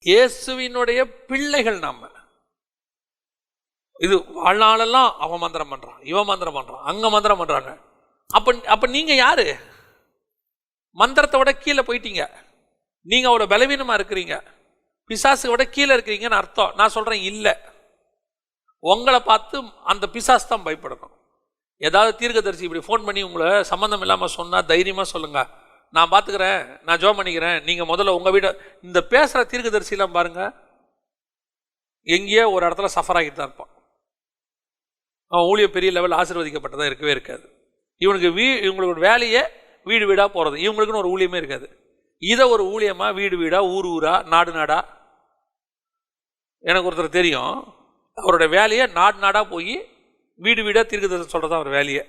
இயேசுவினுடைய பிள்ளைகள் நம்ம. இது வாழ்நாளெல்லாம் அவன் மந்திரம் பண்றான், இவன் மந்திரம் பண்றான், அங்க மந்திரம் பண்றாங்க. அப்ப நீங்க யாரு? மந்திரத்தை விட கீழே போயிட்டீங்க. நீங்க அவ்வளோ பலவீனமா இருக்கிறீங்க, பிசாசை விட கீழே இருக்கிறீங்கன்னு அர்த்தம். நான் சொல்றேன் இல்லை, உங்களை பார்த்து அந்த பிசாசு தான் பயப்படணும். ஏதாவது தீர்க்கதரிசி இப்படி ஃபோன் பண்ணி உங்களை சம்மந்தம் இல்லாமல் சொன்னால் தைரியமாக சொல்லுங்க, நான் பார்த்துக்கிறேன், நான் ஜோம் பண்ணிக்கிறேன், நீங்கள் முதல்ல உங்கள் வீட்டை. இந்த பேசுகிற தீர்க்கதரிசிலாம் பாருங்க, எங்கேயோ ஒரு இடத்துல சஃபர் ஆகிட்டு தான் இருப்பான். அவன் ஊழிய பெரிய லெவல் ஆசீர்வதிக்கப்பட்டதாக இருக்கவே இருக்காது. இவங்களோட வேலையே வீடு வீடாக போகிறது, இவங்களுக்குன்னு ஒரு ஊழியமே இருக்காது. இதை ஒரு ஊழியமாக வீடு வீடாக, ஊர் ஊரா, நாடு நாடா. எனக்கு ஒருத்தர் தெரியும், அவருடைய வேலையை நாடு நாடாக போய் வீடு வீடாக தீர்க்கதரிசனம் சொல்கிறது தான் அவர் வேலையை.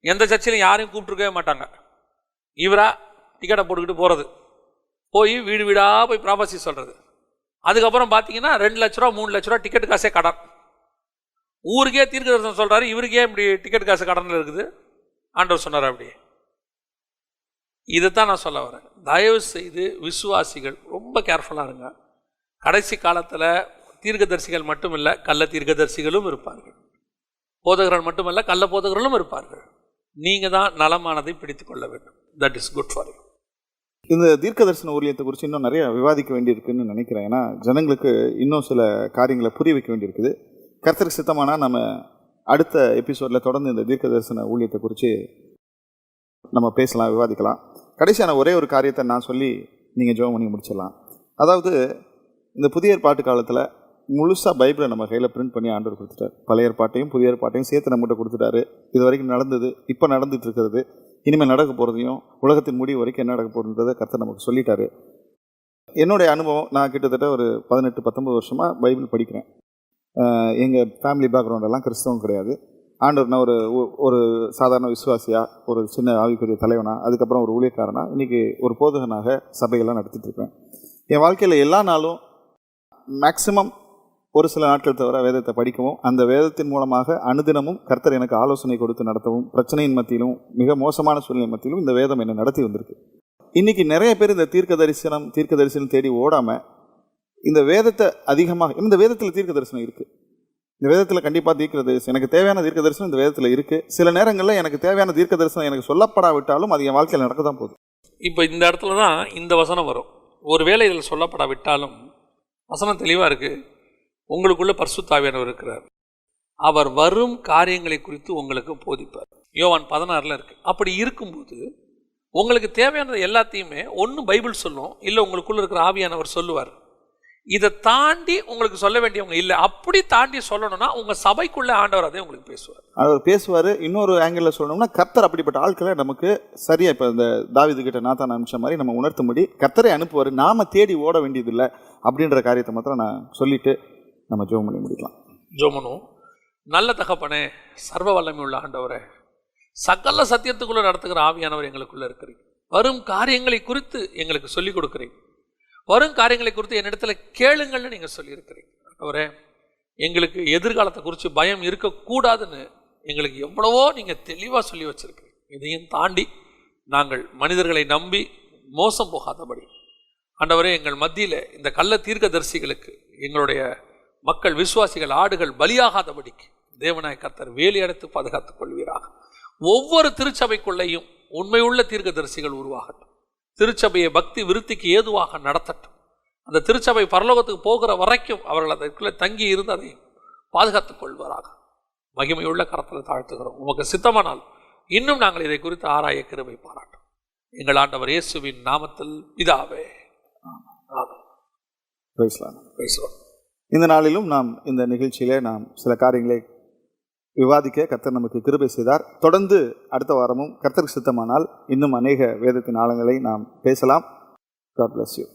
எந்த சர்ச்சிலையும் யாரையும் கூப்பிட்டுருக்கவே மாட்டாங்க. இவரா டிக்கெட்டை போட்டுக்கிட்டு போகிறது, போய் வீடு வீடாக போய் ப்ராபசி சொல்கிறது. அதுக்கப்புறம் பார்த்தீங்கன்னா 2 லட்ச ரூபா 3 லட்ச ரூபா டிக்கெட் காசே கடன். ஊருக்கே தீர்க்கதரிசனம் சொல்கிறாரு, இவருக்கே இப்படி டிக்கெட் காசு கடனில் இருக்குது. ஆண்டவர் சொன்னார் அப்படி. இதைத்தான் நான் சொல்ல வரேன். தயவு செய்து விசுவாசிகள் ரொம்ப கேர்ஃபுல்லாக இருங்க. கடைசி காலத்தில் தீர்க்கதரிசிகள் மட்டும் இல்லை, கள்ள தீர்க்கதரிசிகளும் இருப்பார்கள். போதகர்கள் மட்டுமல்ல, கள்ள போதகர்களும் இருப்பார்கள். நீங்கள் தான் நலமானதை பிடித்து கொள்ள வேண்டும். That is good for you. இந்த தீர்க்கதரிசன ஊழியத்தை குறித்து இன்னும் நிறைய விவாதிக்க வேண்டியிருக்குன்னு நினைக்கிறேன். ஏன்னா ஜனங்களுக்கு இன்னும் சில காரியங்களை புரிய வைக்க வேண்டியிருக்குது. கர்த்தருக்கு சித்தமானால் நம்ம அடுத்த எபிசோடில் தொடர்ந்து இந்த தீர்க்கதரிசன ஊழியத்தை குறித்து நம்ம பேசலாம், விவாதிக்கலாம். கடைசியான ஒரே ஒரு காரியத்தை நான் சொல்லி நீங்கள் ஜெபம் பண்ணி முடிச்சிடலாம். அதாவது இந்த புதிய ஏற்பாட்டு காலத்தில் முழுசாக பைபிளை நம்ம கையில் பிரிண்ட் பண்ணி ஆண்டவர் கொடுத்துட்டார். பழைய ஏற்பாட்டையும் புதிய ஏற்பாட்டையும் சேர்த்து நம்மகிட்ட கொடுத்துட்டாரு. இது வரைக்கும் நடந்தது, இப்போ நடந்துட்டு இருக்கிறது, இனிமேல் நடக்க போகிறதையும், உலகத்தின் முடிவு வரைக்கும் என்ன நடக்க போகிறன்றதை கர்த்தர் நமக்கு சொல்லிட்டாரு. என்னுடைய அனுபவம், நான் கிட்டத்தட்ட ஒரு 18-19 வருஷமாக பைபிள் படிக்கிறேன். எங்கள் ஃபேமிலி பேக்ரவுண்டெல்லாம் கிறிஸ்தவம் கிடையாது. ஆண்டவர் நான் ஒரு சாதாரண விசுவாசியாக, ஒரு சின்ன ஆவிக்குரிய தலைவனாக, அதுக்கப்புறம் ஒரு ஊழியக்காரனாக, இன்றைக்கி ஒரு போதகனாக சபையெல்லாம் நடத்திட்டு இருக்கேன். என் வாழ்க்கையில் எல்லா நாளும் மேக்சிமம் ஒரு சில நாட்கள் தவிர வேதத்தை படிக்கவும், அந்த வேதத்தின் மூலமாக அனுதினமும் கர்த்தர் எனக்கு ஆலோசனை கொடுத்து நடத்தவும், பிரச்சனையின் மத்தியிலும் மிக மோசமான சூழ்நிலை மத்தியிலும் இந்த வேதம் என்னை நடத்தி வந்திருக்கு. இன்றைக்கி நிறைய பேர் இந்த தீர்க்க தரிசனம் தேடி ஓடாமல் இந்த வேதத்தை அதிகமாக, இந்த வேதத்தில் தீர்க்க தரிசனம் இருக்குது, இந்த வேதத்தில் கண்டிப்பாக தீர்க்க தரிசனம், எனக்கு தேவையான தீர்க்க தரிசனம் இந்த வேதத்தில் இருக்குது. சில நேரங்களில் எனக்கு தேவையான தீர்க்க தரிசனம் எனக்கு சொல்லப்படாவிட்டாலும் அது என் வாழ்க்கையில் நடக்க தான் போகுது. இப்போ இந்த இடத்துல தான் இந்த வசனம் வரும். ஒருவேளை இதில் சொல்லப்படாவிட்டாலும் வசனம் தெளிவாக இருக்குது. உங்களுக்குள்ள பரிசுத்த ஆவியானவர் இருக்கிறார், அவர் வரும் காரியங்களை குறித்து உங்களுக்கு போதிப்பார். யோவான் 16 இருக்குது. அப்படி இருக்கும்போது உங்களுக்கு தேவையானது எல்லாத்தையுமே ஒன்று பைபிள் சொல்லும், இல்லை உங்களுக்குள்ள இருக்கிற ஆவியானவர் சொல்லுவார். இதை தாண்டி உங்களுக்கு சொல்ல வேண்டியவங்க இல்லை. அப்படி தாண்டி சொல்லணும்னா உங்கள் சபைக்குள்ளே ஆண்டவர் அதே உங்களுக்கு பேசுவார். அவர் பேசுவார். இன்னொரு ஆங்கிளில் சொல்லணும்னா கர்த்தர் அப்படிப்பட்ட ஆட்களை நமக்கு சரியாக இப்போ இந்த தாவீது கிட்ட நாத்தான் அனுப்பிச்ச மாதிரி நம்ம உணர்த்தும்படி கர்த்தரை அனுப்புவார். நாம் தேடி ஓட வேண்டியதில்லை அப்படின்ற காரியத்தை மாத்திரம் நான் சொல்லிட்டு நம்ம ஜெபம் பண்ணி முடிக்கலாம். ஜெபம். நல்ல தகப்பனே, சர்வ வல்லமை உள்ள ஆண்டவரே, சகல சத்தியத்துக்குள்ளே நடத்துகிற ஆவியானவர் எங்களுக்குள்ளே இருக்கிறீங்க. வரும் காரியங்களை குறித்து எங்களுக்கு சொல்லிக் கொடுக்குறீங்க. வரும் காரியங்களை குறித்து என்னிடத்துல கேளுங்கள்னு நீங்கள் சொல்லியிருக்கிறீங்க. ஆண்டவரே, எங்களுக்கு எதிர்காலத்தை குறித்து பயம் இருக்கக்கூடாதுன்னு எங்களுக்கு எவ்வளவோ நீங்கள் தெளிவாக சொல்லி வச்சுருக்கிறீங்க. இதையும் தாண்டி நாங்கள் மனிதர்களை நம்பி மோசம் போகாதபடி ஆண்டவரே, எங்கள் மத்தியில் இந்த கள்ள தீர்க்கதரிசிகளுக்கு எங்களுடைய மக்கள் விசுவாசிகள் ஆடுகள் பலியாகாதபடிக்கு தேவனாய் கர்த்தர் வேலி அடைத்து பாதுகாத்துக் கொள்வீராக. ஒவ்வொரு திருச்சபைக்குள்ளேயும் உண்மையுள்ள தீர்க்கதரிசிகள் உருவாகட்டும். திருச்சபையை பக்தி விருத்திக்கு ஏதுவாக நடத்தட்டும். அந்த திருச்சபை பரலோகத்துக்கு போகிற வரைக்கும் அவர்கள் அதற்குள்ளே தங்கி இருந்து அதை பாதுகாத்துக் கொள்வாராக. மகிமையுள்ள கரத்தில் தாழ்த்துகிறோம். உமக்கு சித்தமானால் இன்னும் நாங்கள் இதை குறித்து ஆராய கிருபை பாராட்டும். எங்கள் ஆண்டவர் இயேசுவின் நாமத்தில் பிதாவே, ஆமென். இந்த நாளிலும் நாம் இந்த நிகழ்ச்சியிலே நாம் சில காரியங்களை விவாதிக்க கர்த்தர் நமக்கு கிருபை செய்தார். தொடர்ந்து அடுத்த வாரமும் கர்த்தருக்கு சித்தமானால் இன்னும் அநேக வேதத்தின் ஆழங்களை நாம் பேசலாம். God bless you.